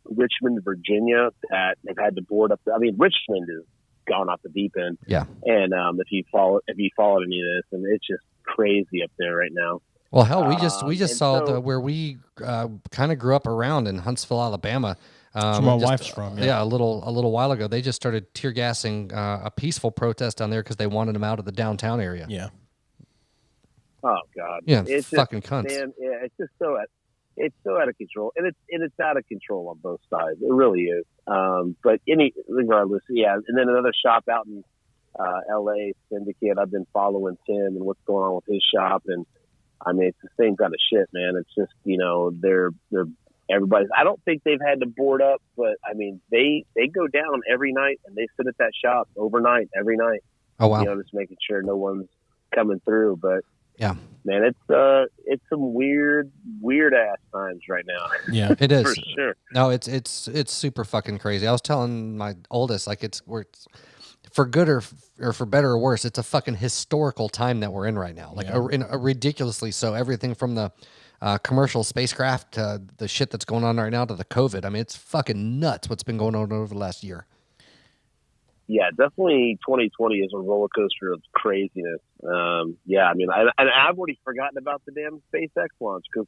Richmond, Virginia that they've had to board up. I mean, Richmond is gone off the deep end. Yeah. And if you followed any of this, and it's just crazy up there right now. Well, hell, we just saw where we kind of grew up around in Huntsville, Alabama. That's where my wife's from. Yeah, a little while ago, they just started tear gassing a peaceful protest down there because they wanted them out of the downtown area. Yeah. Oh God. Yeah, it's fucking cunts. Man, yeah, it's just so out of control, and it's out of control on both sides. It really is. But regardless, yeah. And then another shop out in L.A. Syndicate. I've been following Tim and what's going on with his shop, and I mean it's the same kind of shit, man. It's just, you know, they're everybody's. I don't think they've had to board up, but I mean they go down every night and they sit at that shop overnight every night. Oh wow! You know, just making sure no one's coming through. But yeah, man, it's some weird ass times right now. Yeah, it is for sure. No, it's super fucking crazy. I was telling my oldest, like, it's for good or for better or worse, it's a fucking historical time that we're in right now. Like ridiculously so. Everything from the commercial spacecraft to the shit that's going on right now to the COVID. I mean, it's fucking nuts what's been going on over the last year. Yeah, definitely 2020 is a roller coaster of craziness. Yeah, I mean, I've already forgotten about the damn SpaceX launch because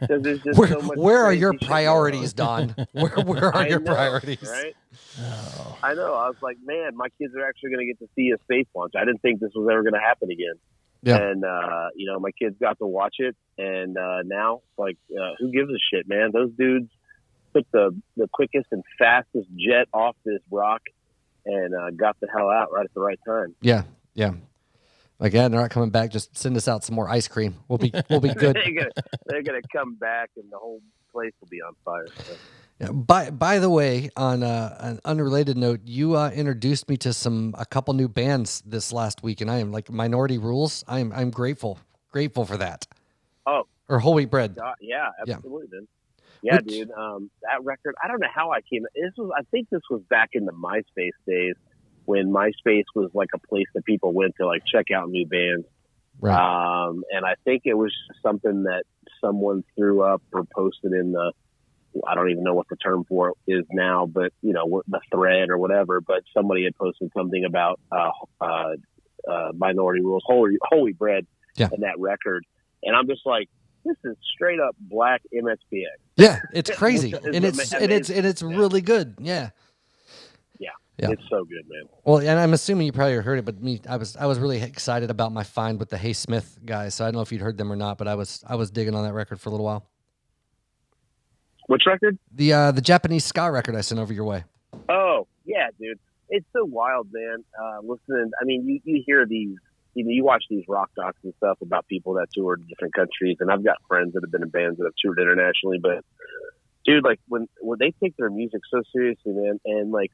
there's just so much. Where are your priorities, Don? Where are your priorities? Right? Oh. I know. I was like, man, my kids are actually going to get to see a space launch. I didn't think this was ever going to happen again. Yeah. And, you know, my kids got to watch it. And now, like, who gives a shit, man? Those dudes took the quickest and fastest jet off this rock and got the hell out right at the right time. Yeah, yeah. Again, they're not coming back. Just send us out some more ice cream. We'll be good. they're gonna come back, and the whole place will be on fire. So. Yeah. By the way, on an unrelated note, you introduced me to a couple new bands this last week, and I am like Minority Rules. I'm grateful for that. Oh, or Whole Wheat Bread. Yeah, absolutely, man. Yeah, dude. That record, I don't know how I came. I think this was back in the MySpace days when MySpace was like a place that people went to like check out new bands. Right. And I think it was something that someone threw up or posted in I don't even know what the term for it is now, but you know, the thread or whatever. But somebody had posted something about Minority Rules, Whole Wheat Bread, and that record, and I'm just like, this is straight up black MSPX. Yeah, it's crazy, and it's really good. Yeah, yeah. Yeah. It's so good, man. Well, and I'm assuming you probably heard it, but I was really excited about my find with the Hey Smith guys. So I don't know if you'd heard them or not, but I was digging on that record for a little while. Which record? The Japanese ska record I sent over your way. Oh, yeah, dude. It's so wild, man. Listening, I mean, you hear these, you watch these rock docs and stuff about people that toured in different countries, and I've got friends that have been in bands that have toured internationally, but dude, like when they take their music so seriously, man, and like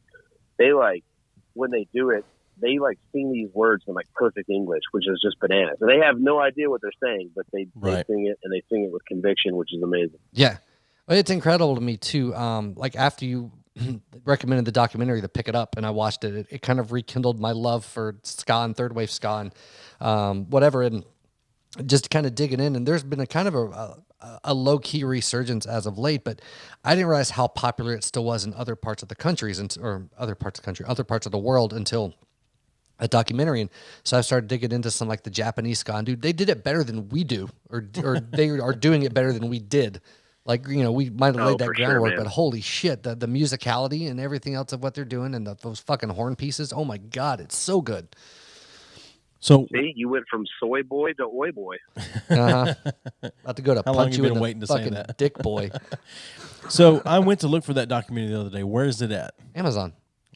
they like when they do it, they like sing these words in like perfect English, which is just bananas. And they have no idea what they're saying, but they sing it, and they sing it with conviction, which is amazing. Yeah. It's incredible to me too. Like after you recommended the documentary to pick it up and I watched it, it kind of rekindled my love for ska and third wave ska and whatever, and just kind of digging in. And there's been a kind of a low key resurgence as of late, but I didn't realize how popular it still was in other parts of the countries or other parts of the world until a documentary. And so I started digging into some like the Japanese ska, and dude, they did it better than we do, or they are doing it better than we did. Like, we might have laid that groundwork, but holy shit, the musicality and everything else of what they're doing and those fucking horn pieces. Oh my God, it's so good. So see, you went from soy boy to oi boy. About to go to How punch long you been in the waiting to say fucking that? dick boy. So I went to look for that documentary the other day. Where is it at? Amazon.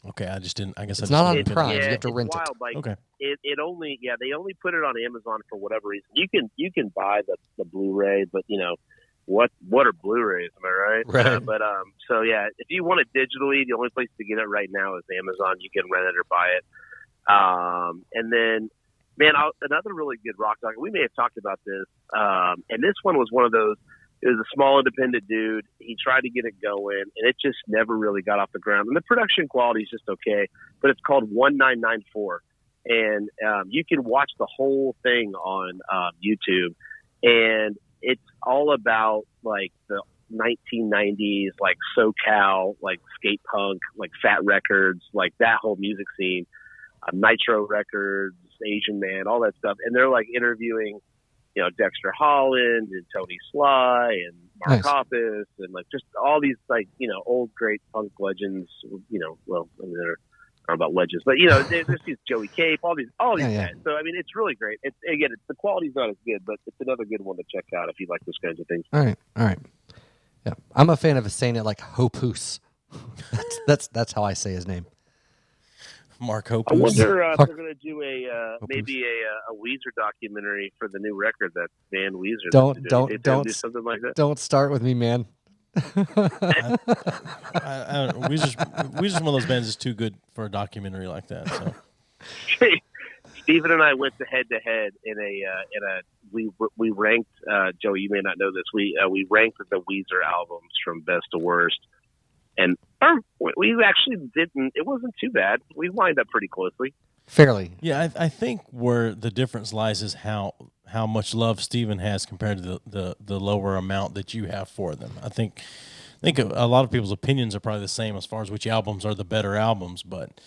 Okay, I just didn't. I guess it's I just not on didn't Prime. finish. You have to rent wild. it. Like, okay. It only they only put it on Amazon for whatever reason. You can buy the Blu-ray, but what are Blu-rays? Am I right? Right. But so yeah, if you want it digitally, the only place to get it right now is Amazon. You can rent it or buy it. And then, man, another really good rock doc. We may have talked about this. And this one was one of those. It was a small independent dude. He tried to get it going, and it just never really got off the ground. And the production quality is just okay, but it's called 1994, and you can watch the whole thing on YouTube. And it's all about like the 1990s, like SoCal, like skate punk, like Fat Records, like that whole music scene, Nitro Records, Asian Man, all that stuff. And they're like interviewing, Dexter Holland and Tony Sly and Mark Hoppus and like just all these like, old great punk legends, well, I mean, they're, I don't know about legends, but there's these Joey Cape, all these guys. So I mean, it's really great. It's the quality's not as good, but it's another good one to check out if you like those kinds of things. All right. Yeah, I'm a fan of saying it like Hopus. That's how I say his name. Mark Hoppus. I wonder if they're going to do maybe a Weezer documentary for the new record that Van Weezer. Don't do something like that. Don't start with me, man. Weezer's one of those bands that's too good for a documentary like that. So. Steven and I went head to head in we ranked Joey. You may not know this. We ranked the Weezer albums from best to worst, and we actually didn't. It wasn't too bad. We lined up pretty closely. Fairly. Yeah, I think where the difference lies is how much love Steven has compared to the lower amount that you have for them. I think a lot of people's opinions are probably the same as far as which albums are the better albums, but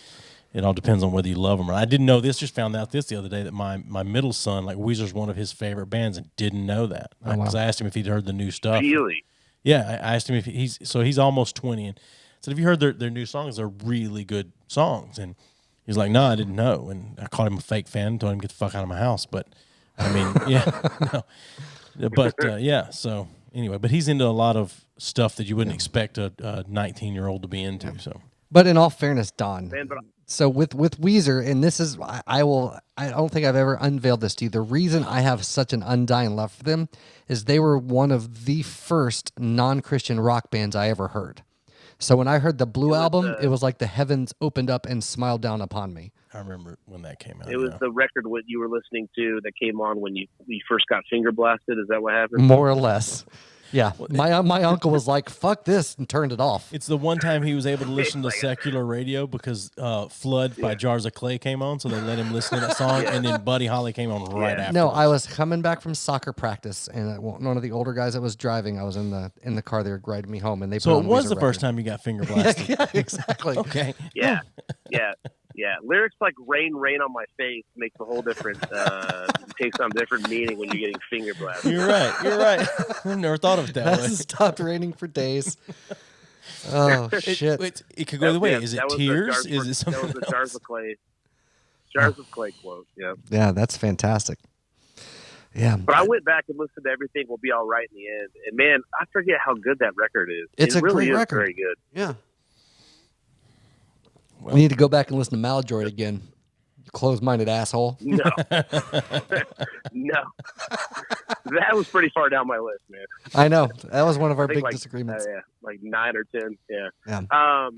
it all depends on whether you love them or not. I didn't know this, just found out this the other day that my middle son, like Weezer's one of his favorite bands and didn't know that. Because I asked him if he'd heard the new stuff. Really? Yeah, I asked him if he's almost 20 and said, have you heard their new songs? They're really good songs. And he's like, no, I didn't know. And I called him a fake fan, told him to get the fuck out of my house. But I mean, yeah, no. But yeah, so anyway, but he's into a lot of stuff that you wouldn't expect a 19-year-old to be into. So, but in all fairness, Don, so with Weezer, and this is I don't think I've ever unveiled this to you. The reason I have such an undying love for them is they were one of the first non-Christian rock bands I ever heard. So when I heard the Blue album, it was like the heavens opened up and smiled down upon me. I remember when that came out. It was the record what you were listening to that came on when you first got finger blasted. Is that what happened? More or less. Yeah. My uncle was like, fuck this, and turned it off. It's the one time he was able to listen to secular radio because Flood by Jars of Clay came on, so they let him listen to that song, and then Buddy Holly came on right after. No, I was coming back from soccer practice, and one of the older guys that was driving, I was in the car, they were riding me home, and they So put it on was Weezer the first record. time you got finger blasted. Yeah, exactly. Okay. Yeah. Lyrics like "rain, rain on my face" makes a whole different, takes on different meaning when you're getting finger blasted. You're right. I've never thought of it that way. It stopped raining for days. Oh shit! It could go the way. Is it that was tears? the Is it something That was the else? Jars of Clay. Jars of Clay quote. Yeah. Yeah, that's fantastic. Yeah, But I went back and listened to Everything Will Be All Right in the end, and man, I forget how good that record is. It's it a really great is record. very good. Yeah. we need to go back and listen to Maladroit again. You closed-minded asshole. No, no, that was pretty far down my list, man. I know that was one of our I think big disagreements. yeah, like 9 or 10. Yeah. Yeah.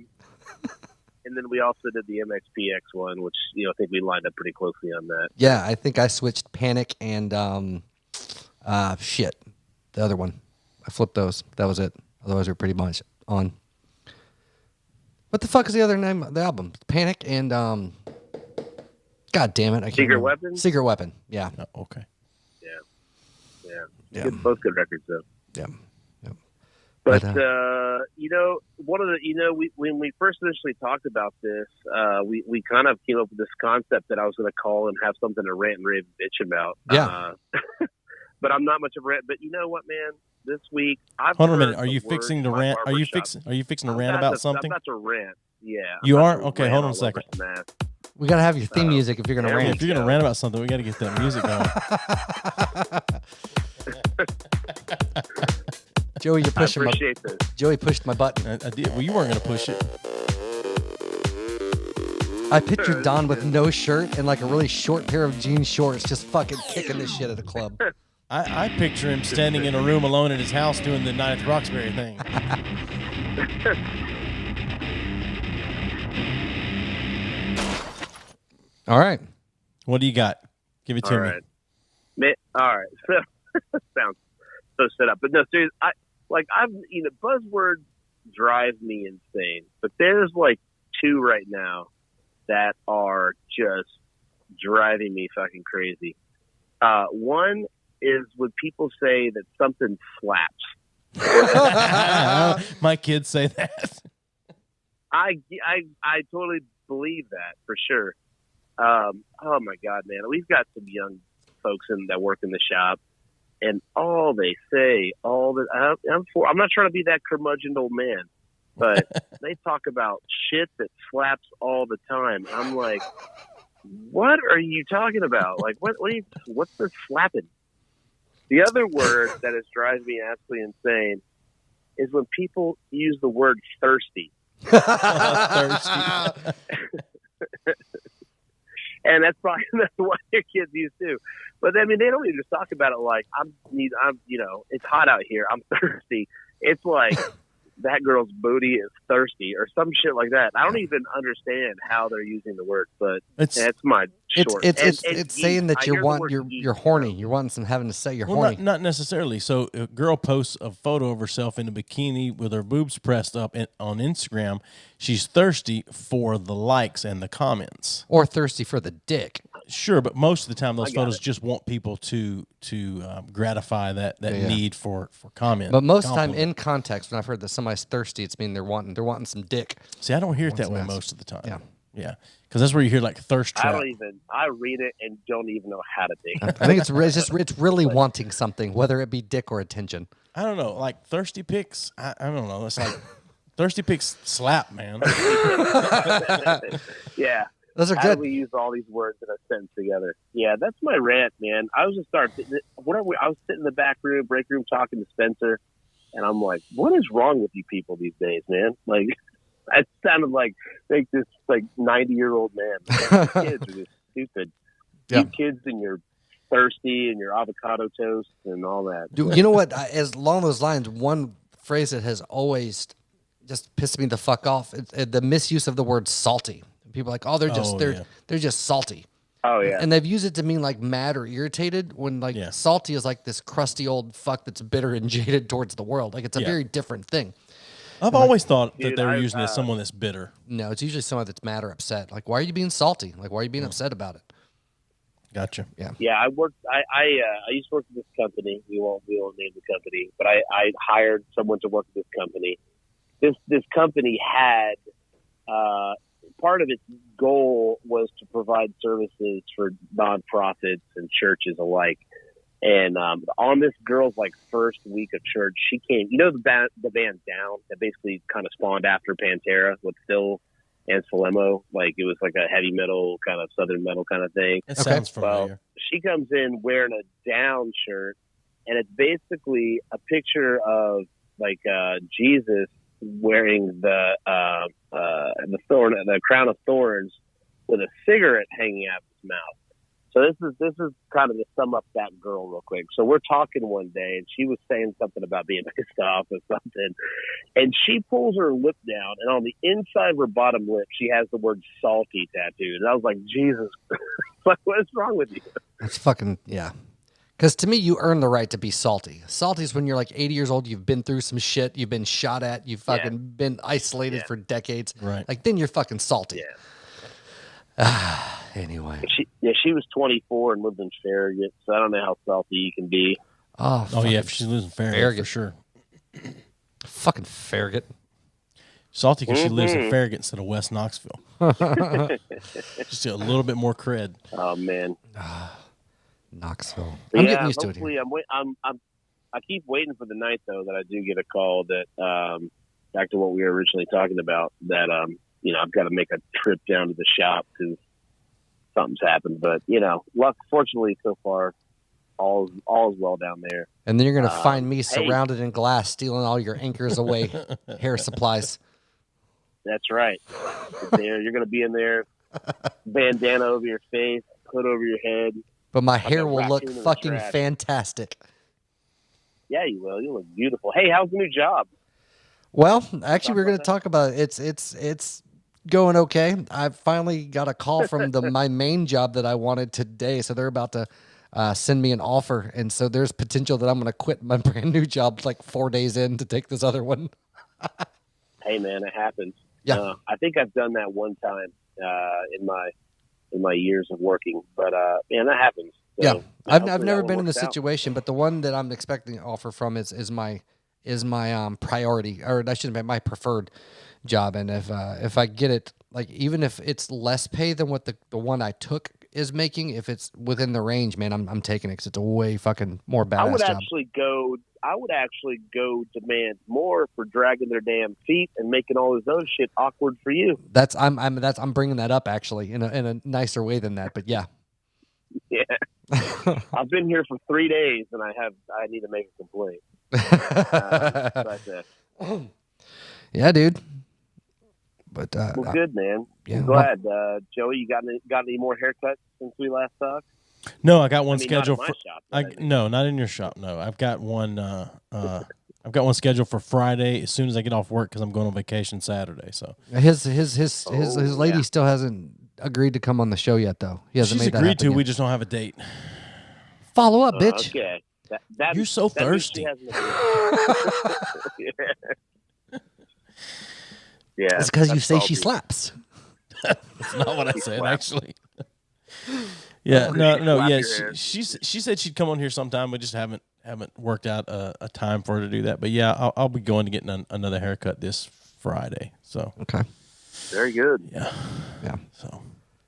And then we also did the MXPX one, which I think we lined up pretty closely on that. Yeah, I think I switched Panic and shit, the other one. I flipped those. That was it. Otherwise, we're pretty much on. What the fuck is the other name of the album? Panic and God damn it, I can't Secret remember. Weapon? Secret Weapon. Yeah. Oh, okay. Yeah. Good, both good records though. Yeah. Yep. But one of the when we first initially talked about this, we kind of came up with this concept that I was going to call and have something to rant and rave and bitch about. Yeah. But I'm not much of a rant. But you know what, man? This week, Hold on a minute. Are you fixing to rant? Are you fixing to rant about something? I'm about to rant. Yeah. You I'm are? about to Okay, rant hold on a all second. over some ass. We gotta have your theme music if you're gonna yeah, rant. If you're gonna rant about something, we got to get that music going. Joey, you're I pushing my. appreciate this. Joey pushed my button. I did. Well, you weren't gonna push it. I pictured Don with no shirt and like a really short pair of jean shorts, just fucking kicking this shit at a club. I picture him standing in a room alone in his house doing the Ninth Roxbury thing. All right. What do you got? Give it to me. All right. So sounds so set up, but no, seriously, buzzwords drive me insane. But there's like 2 right now that are just driving me fucking crazy. One is when people say that something slaps. My kids say that. I totally believe that for sure. Oh my God, man, we've got some young folks that work in the shop, and all they say, I'm not trying to be that curmudgeon old man, but they talk about shit that slaps all the time. I'm like, what are you talking about? Like, what's the slapping? The other word that is driving me absolutely insane is when people use the word thirsty. Thirsty. And that's probably what your kids use too. But I mean, they don't even just talk about it like it's hot out here. I'm thirsty. It's like that girl's booty is thirsty or some shit like that. I don't even understand how they're using the word, but that's my short. It's saying that you're horny. You're wanting having to say you're horny. Not necessarily. So a girl posts a photo of herself in a bikini with her boobs pressed up on Instagram. She's thirsty for the likes and the comments. Or thirsty for the dick. Sure, but most of the time those photos just want people to gratify that need for comment. But most of the time, in context, when I've heard that somebody's thirsty, it's mean they're wanting some dick. See, I don't hear it that way most of the time. Yeah, because that's where you hear like thirst trap. I read it and don't even know how to think. I think it's really wanting something, whether it be dick or attention. I don't know, like thirsty pics. I don't know. It's like thirsty pics slap, man. Yeah. Those are good. How do we use all these words in a sentence together? Yeah, that's my rant, man. I was I was sitting in the back room, break room, talking to Spencer, and I'm like, "What is wrong with you people these days, man?" Like, that sounded like this 90-year-old man. Like, kids are just stupid. Yeah. You kids and your thirsty and your avocado toast and all that. You know what? As along those lines, one phrase that has always just pissed me the fuck off: the misuse of the word salty. People are like, oh, they're just salty. Oh yeah, and they've used it to mean like mad or irritated. When like salty is like this crusty old fuck that's bitter and jaded towards the world. Like it's a very different thing. I've always thought that they were using it as someone that's bitter. No, it's usually someone that's mad or upset. Like, why are you being salty? Like, why are you being upset about it? Gotcha. Yeah. Yeah, I used to work at this company. We won't name the company, but I hired someone to work at this company. This company had part of its goal was to provide services for nonprofits and churches alike. And on this girl's like first week of church, she came. You know the band Down that basically kind of spawned after Pantera with Phil and Salemo. Like it was like a heavy metal kind of southern metal kind of thing. It sounds familiar. Well, she comes in wearing a Down shirt, and it's basically a picture of like Jesus wearing the crown of thorns with a cigarette hanging out of his mouth. So this is kind of to sum up that girl real quick. So we're talking one day, and she was saying something about being pissed off or something, and she pulls her lip down, and on the inside of her bottom lip, she has the word "salty" tattooed. And I was like, Jesus, like, what is wrong with you? That's fucking, yeah. Because to me, you earn the right to be salty. Salty is when you're like 80 years old, you've been through some shit, you've been shot at, you've fucking been isolated for decades. Right. Like, then you're fucking salty. Yeah. Anyway. She was 24 and lived in Farragut, so I don't know how salty you can be. Oh yeah, if she's losing Farragut for sure. Fucking Farragut. Salty because she lives in Farragut instead of West Knoxville. Just a little bit more cred. Oh man, Knoxville. I'm getting used to it here. I keep waiting for the night though that I do get a call that back to what we were originally talking about that I've got to make a trip down to the shop because something's happened. But fortunately so far all is well down there. And then you're gonna find me surrounded in glass, stealing all your anchors away, hair supplies. That's right. You're gonna be in there, bandana over your face, hood over your head. But my hair will look fucking fantastic. Yeah, you will. You look beautiful. Hey, how's the new job? Well, actually, we're going to talk about it. It's going okay. I finally got a call from my main job that I wanted today, so they're about to send me an offer, and so there's potential that I'm going to quit my brand new job like 4 days in to take this other one. Hey, man, it happens. Yeah, I think I've done that one time in my years of working, but man, that happens. So, yeah, I've never been in this situation, but the one that I'm expecting an offer from is my priority, or I shouldn't say my preferred job. And if I get it, like even if it's less pay than what the one I took is making, if it's within the range, man, I'm taking it because it's a way fucking more badass I would job. actually go demand more for dragging their damn feet and making all this other shit awkward for you. I'm bringing that up actually in a nicer way than that, but yeah. Yeah. I've been here for 3 days and I need to make a complaint. Yeah, dude. But good, man. Yeah, I'm glad. Joey, you got any more haircuts since we last talked? No, I got one scheduled for shop, no, not in your shop. No, I've got one. I've got one scheduled for Friday as soon as I get off work because I'm going on vacation Saturday. So his lady still hasn't agreed to come on the show yet, though. He hasn't she's made that agreed to. yet. We just don't have a date. Follow up, bitch. Okay. You're so thirsty. Yeah, it's because you say she slaps. That's not what I said, actually. Yeah, no. Yeah, she said she'd come on here sometime. We just haven't worked out a time for her to do that. But yeah, I'll be going to getting another haircut this Friday. So okay, very good. Yeah.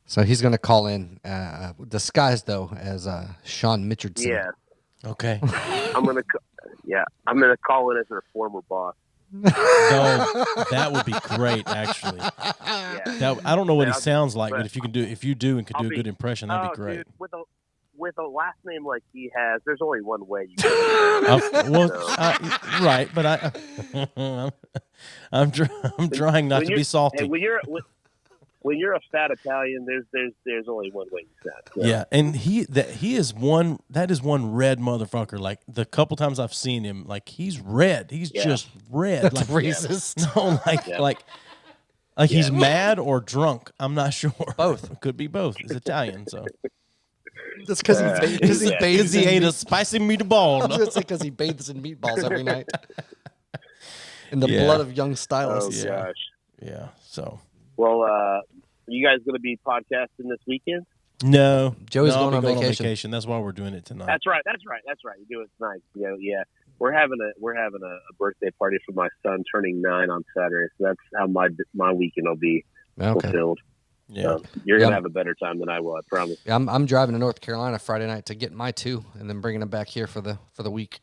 So he's going to call in, disguised though as Sean Mitchardson. Yeah. Okay. I'm gonna call in as her former boss. No, that would be great, actually. Yeah. I don't know what he sounds like, but if you do and could do a good impression, that'd be great. Dude, with a last name like he has, there's only one way you can do it. Right, but I'm trying not to be salty. Hey, when you're a fat Italian, there's only one way you can. So. Yeah, and he is one red motherfucker. Like the couple times I've seen him, like he's red. He's just red. That's like racist. No, like he's mad or drunk. I'm not sure. Both. Could be both. He's Italian, so. That's because he ate a spicy meatball. I was going to say because he bathes in meatballs every night. In the blood of young stylists. Oh, gosh. Yeah, so. Well, are you guys going to be podcasting this weekend? No. Joey's going on vacation. That's why we're doing it tonight. That's right. You do it tonight. Yeah. We're having a birthday party for my son turning 9 on Saturday. So that's how my weekend will be fulfilled. Yeah. So you're going to have a better time than I will, I promise. Yeah, I'm driving to North Carolina Friday night to get my 2 and then bringing them back here for the week.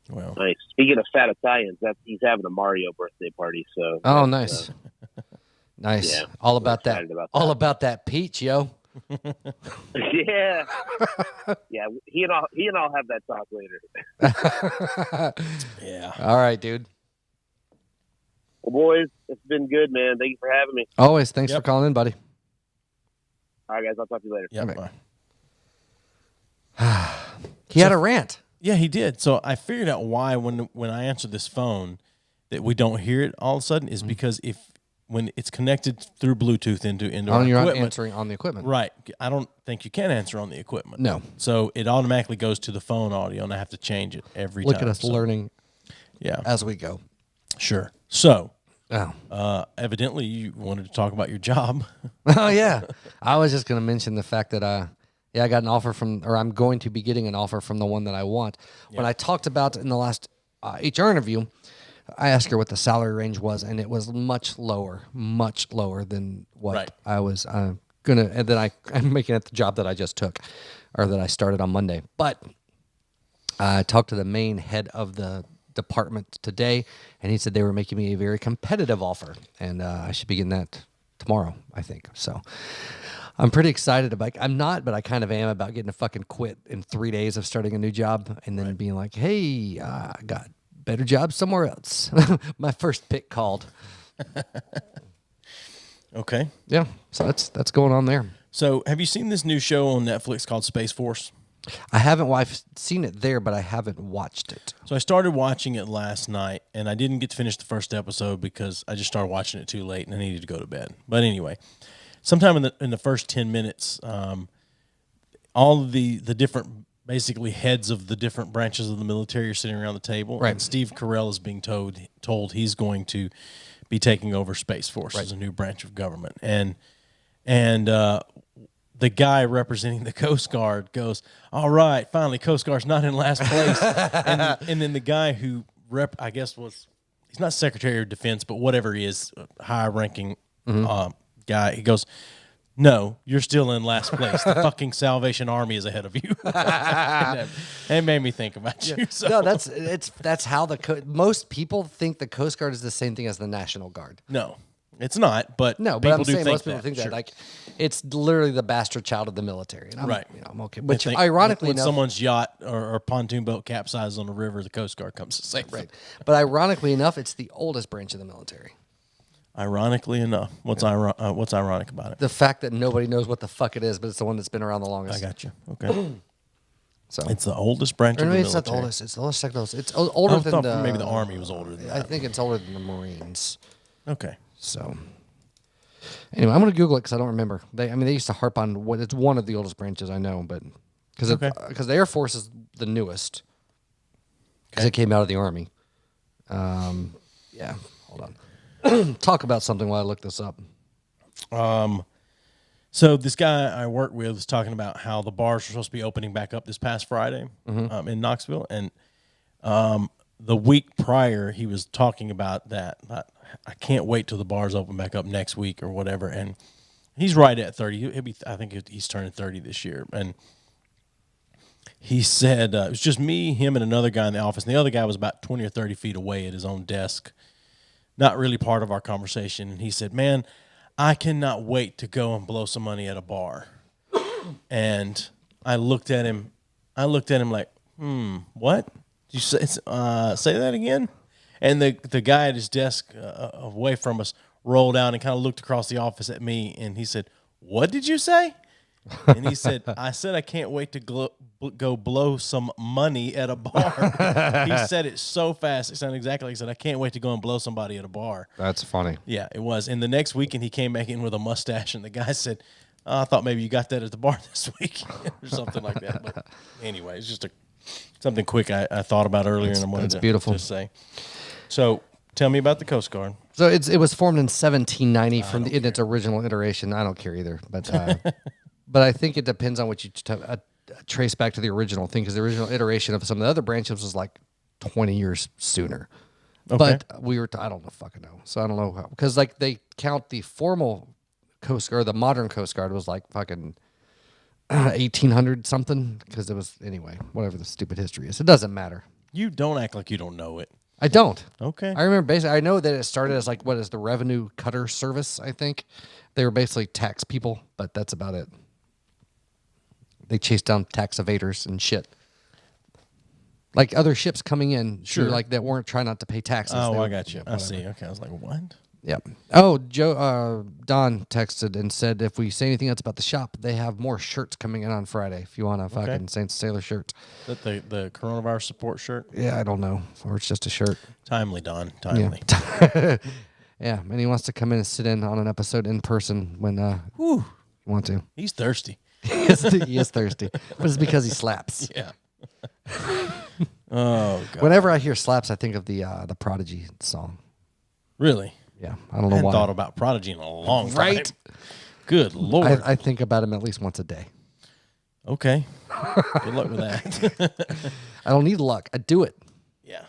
Well, Nice. Speaking of fat Italians, he's having a Mario birthday party. So Nice. Nice. Yeah, all about that. about all that. about that peach, yo. Yeah. Yeah, he and I'll have that talk later. yeah. All right, dude. Well, boys, it's been good, man. Thank you for having me. Always. Thanks for calling in, buddy. All right, guys. I'll talk to you later. Yeah. Bye. He had a rant. Yeah, he did. So I figured out why when I answer this phone that we don't hear it all of a sudden is because when it's connected through Bluetooth into our You're not equipment, answering on the equipment. right? I don't think you can answer on the equipment. No. So it automatically goes to the phone audio, and I have to change it every time. Look at us learning as we go. Sure. So, Oh. Evidently you wanted to talk about your job. Oh, yeah. I was just going to mention the fact that, I got an offer I'm going to be getting an offer from the one that I want. When I talked about in the last HR interview, I asked her what the salary range was, and it was much lower than what I was and then I'm making it the job that I just took, or that I started on Monday. But I talked to the main head of the department today, and he said they were making me a very competitive offer, and I should be getting that tomorrow, I think. So I'm pretty excited about. I'm not, but I kind of am about getting a fucking quit in 3 days of starting a new job, and then being like, "Hey, I got better job somewhere else." My first pick called. Okay. Yeah, so that's going on there. So have you seen this new show on Netflix called Space Force? I haven't. Well, I've seen it there, but I haven't watched it. So I started watching it last night, and I didn't get to finish the first episode because I just started watching it too late, and I needed to go to bed. But anyway, sometime in the first 10 minutes, all of the different basically heads of the different branches of the military are sitting around the table, Right. and Steve Carell is being told he's going to be taking over Space Force as a new branch of government, and the guy representing the Coast Guard goes, "All right, finally, Coast Guard's not in last place." and then the guy who I guess he's not Secretary of Defense, but whatever he is, high-ranking guy, he goes, "No, you're still in last place. The fucking Salvation Army is ahead of you." It made me think about you. So. No, that's how most people think the Coast Guard is the same thing as the National Guard. No, it's not. But No, people but I'm do saying think most people think that. Sure. Like, it's literally the bastard child of the military. And I'm, I'm okay. Which, They think ironically when enough, someone's yacht or pontoon boat capsizes on the river, the Coast Guard comes to save them. right. But ironically enough, it's the oldest branch of the military. Ironically enough, what's ironic about it? The fact that nobody knows what the fuck it is, but it's the one that's been around the longest. I got you. Okay. So It's the oldest branch or of the maybe military. it's not the oldest. It's the oldest. Second oldest. It's older I than thought maybe the Army was older than that. I think it's older than the Marines. Okay. So anyway, I'm going to Google it because I don't remember. They used to harp on what it's one of the oldest branches I know, but because the Air Force is the newest because it came out of the Army. Yeah, hold on. Talk about something while I look this up. So this guy I work with was talking about how the bars were supposed to be opening back up this past Friday in Knoxville, and the week prior he was talking about that. I can't wait till the bars open back up next week or whatever. And he's right at 30. I think he's turning 30 this year. And he said it was just me, him, and another guy in the office. And the other guy was about 20 or 30 feet away at his own desk, not really part of our conversation. And he said, "Man, I cannot wait to go and blow some money at a bar." And I looked at him like, what? Did you say that again? And the guy at his desk away from us rolled down and kind of looked across the office at me, and he said, "What did you say?" And he said, "I said I can't wait to go blow some money at a bar." He said it so fast. It sounded exactly like he said, "I can't wait to go and blow somebody at a bar." That's funny. Yeah, it was. And the next weekend, he came back in with a mustache, and the guy said, "I thought maybe you got that at the bar this week," or something like that. But anyway, it's just something quick I thought about earlier, and I wanted to beautiful. just say. So tell me about the Coast Guard. So it was formed in 1790 in its original iteration. I don't care either, but but I think it depends on what you trace back to the original thing, because the original iteration of some of the other branches was like 20 years sooner. Okay. But I don't know fucking know. So I don't know how, because like they count the formal Coast Guard, the modern Coast Guard was like fucking 1800 something because it was anyway, whatever the stupid history is. It doesn't matter. You don't act like you don't know it. I don't. Okay. I remember basically, I know that it started as like, what is the Revenue Cutter Service, I think. They were basically tax people, but that's about it. They chased down tax evaders and shit. Like other ships coming in, Sure. like that weren't trying not to pay taxes. Oh, They I were- got you. I see. Okay. I was like, what? Yep. Oh, Don texted and said if we say anything else about the shop, they have more shirts coming in on Friday. If you want a fucking Saint Sailor shirt. Is that the coronavirus support shirt? Yeah, I don't know, or it's just a shirt. Timely, Don. Timely. Yeah. Yeah, and he wants to come in and sit in on an episode in person when you want to. He's thirsty. He is thirsty, but it's because he slaps. Yeah. Oh, God. Whenever I hear slaps, I think of the Prodigy song. Really? Yeah, I don't I know hadn't why. thought about Prodigy in a long time. Right? Good Lord. I think about him at least once a day. Okay. Good luck with that. I don't need luck. I do it. Yeah.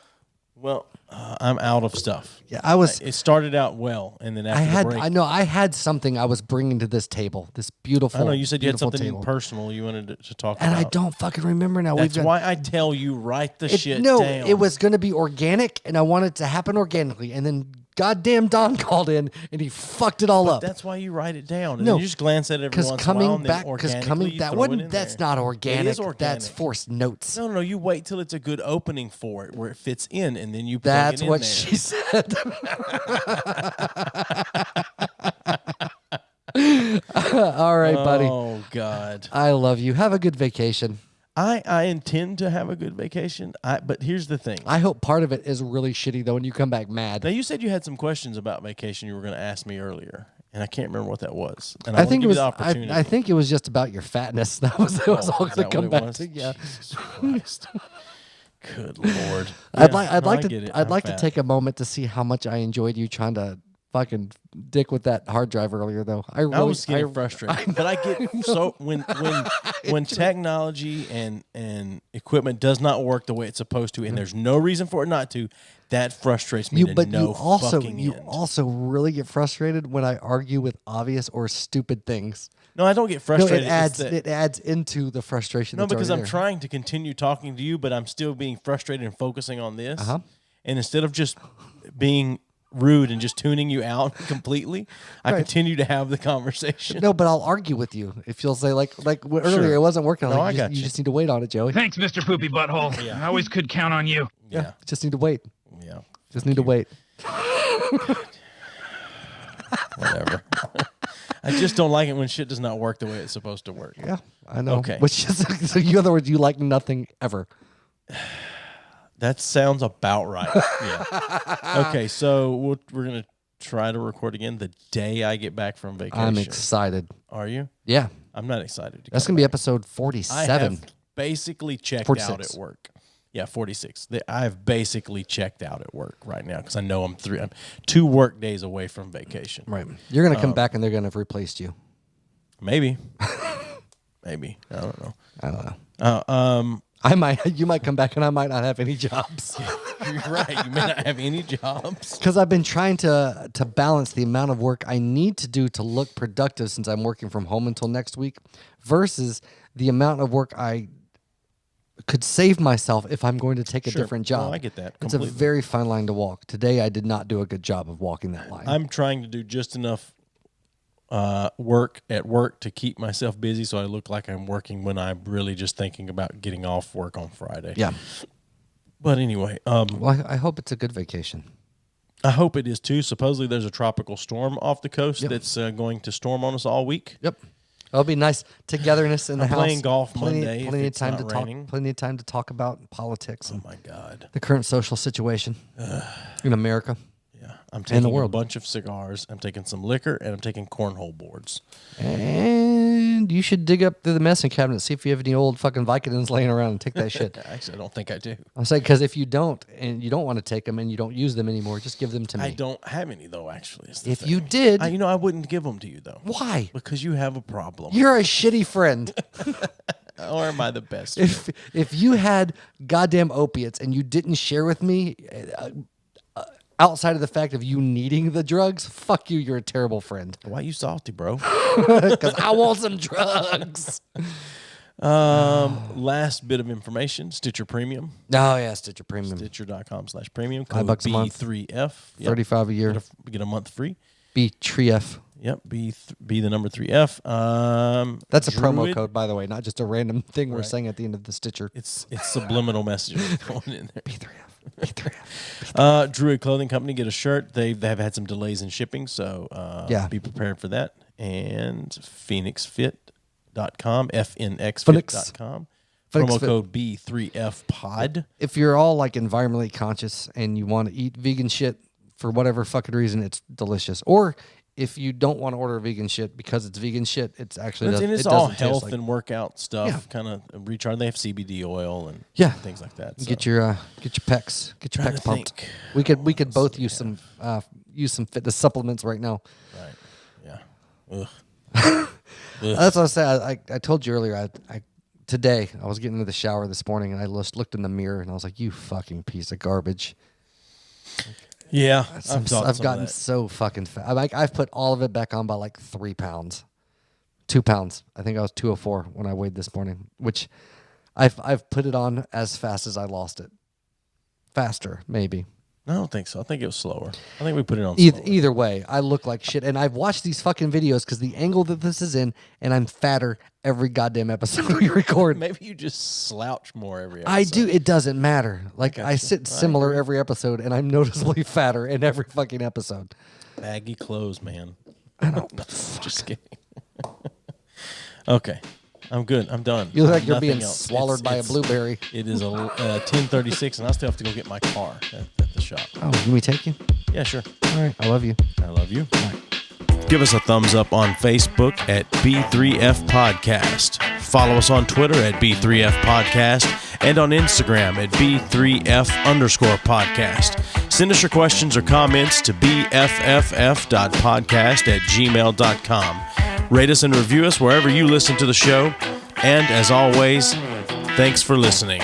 Well, I'm out of stuff. Yeah, I was. It started out well, and then after the break, I had something I was bringing to this table. This beautiful. I know you said you had beautiful something table. personal you wanted to talk And about. I don't fucking remember now. That's why I tell you, write the shit no, down. it was going to be organic, and I wanted it to happen organically. And then goddamn Don called in, and he fucked it all up. That's why you write it down. And No, then you just glance at it every Because once in a while. coming And back, then because organically coming you that throw it wouldn't. in That's there. not organic. It is organic. That's forced notes. No, you wait till it's a good opening for it, where it fits in, and then you. Plug That's it in what there. she said. All right, buddy. Oh God. I love you. Have a good vacation. I intend to have a good vacation. But here's the thing. I hope part of it is really shitty though, when you come back mad. Now you said you had some questions about vacation you were going to ask me earlier, and I can't remember what that was. And I think it was. The opportunity. I think it was just about your fatness. That was. It was all Is going that to come what it back was? to. Yeah. Jesus Christ. Good Lord. I'd Yeah, like. I'd no, like I to. get it. I'd I'm like fat. to take a moment to see how much I enjoyed you trying to fucking dick with that hard drive earlier, though. I was getting frustrated, but I get so when technology and equipment does not work the way it's supposed to, and there's no reason for it not to, that frustrates me. But no you also fucking you end. also really get frustrated when I argue with obvious or stupid things. No, I don't get No, frustrated. it It's adds that- it adds into the frustration. No, that's because already I'm there. trying to continue talking to you, but I'm still being frustrated and focusing on this. Uh-huh. And instead of just being rude and just tuning you out completely, I Right. continue to have the conversation. No, but I'll argue with you if you'll say like earlier Sure. it wasn't working. I'm No, like, I got you you. just need to wait on it, Joey. Thanks, Mr. Poopy Butthole. I always could count on you. Yeah, Just need to wait. yeah, Just need to wait. whatever. I just don't like it when shit does not work the way it's supposed to work. Yeah, I know. Okay. Which is so. In other words, you like nothing ever. That sounds about right. Yeah. Okay, so we're gonna try to record again the day I get back from vacation. I'm excited. Are you? Yeah, I'm not excited. To that's come gonna be back. episode I 47. have basically checked 46. out at work. Yeah, 46. I've basically checked out at work right now because I know I'm 2 work days away from vacation. Right. You're gonna come back and they're gonna have replaced you. Maybe. Maybe. I don't know. I don't know. I might. You might come back and I might not have any jobs. You're right. You may not have any jobs. Because I've been trying to balance the amount of work I need to do to look productive since I'm working from home until next week versus the amount of work I could save myself if I'm going to take a Sure. different job. No, I get that It's a completely. very fine line to walk. Today I did not do a good job of walking that line. I'm trying to do just enough work at work to keep myself busy so I look like I'm working when I'm really just thinking about getting off work on Friday. yeah. But anyway, Well, I hope it's a good vacation. I hope it is too. Supposedly there's a tropical storm off the coast Yep. that's going to storm on us all week. Yep. It'll be nice togetherness in the I'm house. playing golf Monday if Plenty of it's time not to talk. raining. Plenty of time to talk about politics Oh and my God. the current social situation in America. Yeah. I'm taking a world. bunch of cigars. I'm taking some liquor and I'm taking cornhole boards. And you should dig up through the medicine cabinet, see if you have any old fucking Vicodins laying around and take that shit. Actually, I don't think I do. I'm saying because if you don't and you don't want to take them and you don't use them anymore, just give them to me. I don't have any though, actually. is the If thing. you did, I wouldn't give them to you though. why? Because you have a problem. You're a shitty friend. Or am I the best? If you had goddamn opiates and you didn't share with me, outside of the fact of you needing the drugs, fuck you, you're a terrible friend. Why you salty, bro? Because I want some drugs. Last bit of information, Stitcher Premium. Oh, yeah, Stitcher Premium. Stitcher.com/premium. $5 a month. B3F. Yep. $35 a year. Get a month free. B3F. Yep, be the number 3F. That's a promo code, by the way, not just a random thing we're saying at the end of the Stitcher. It's subliminal messages going in there. B3F. Druid Clothing Company, get a shirt. They have had some delays in shipping, so be prepared for that. And PhoenixFit.com, FNXFit.com. Promo code B3FPod. If you're all like environmentally conscious and you want to eat vegan shit for whatever fucking reason, it's delicious. Or if you don't want to order vegan shit because it's vegan shit, it's actually it's all health and workout stuff, kind of recharge. They have CBD oil and things like that. So. Get your pecs, pumped. We could both use some fitness supplements right now. Right. Yeah. That's what I said. I told you earlier. Today I was getting into the shower this morning and I just looked in the mirror and I was like, "You fucking piece of garbage." Yeah, I've gotten so fucking fat. I've put all of it back on by like 3 pounds, 2 pounds. I think I was 204 when I weighed this morning, which I've put it on as fast as I lost it. Faster, maybe. I don't think so. I think it was slower. I think we put it on either way, I look like shit. And I've watched these fucking videos because the angle that this is in, and I'm fatter every goddamn episode we record. Maybe you just slouch more every episode. I do. It doesn't matter. Like, I sit similar every episode, and I'm noticeably fatter in every fucking episode. Baggy clothes, man. I know. No, just kidding. Okay. I'm good. I'm done. You look like you're being swallowed by a blueberry. It is 10:36, and I still have to go get my car at the shop. Oh, can we take you? Yeah, sure. All right. I love you. I love you. All right. Give us a thumbs up on Facebook at B3F Podcast. Follow us on Twitter at B3F Podcast and on Instagram at B3F_podcast. Send us your questions or comments to bfff.podcast@gmail.com. Rate us and review us wherever you listen to the show. And as always, thanks for listening.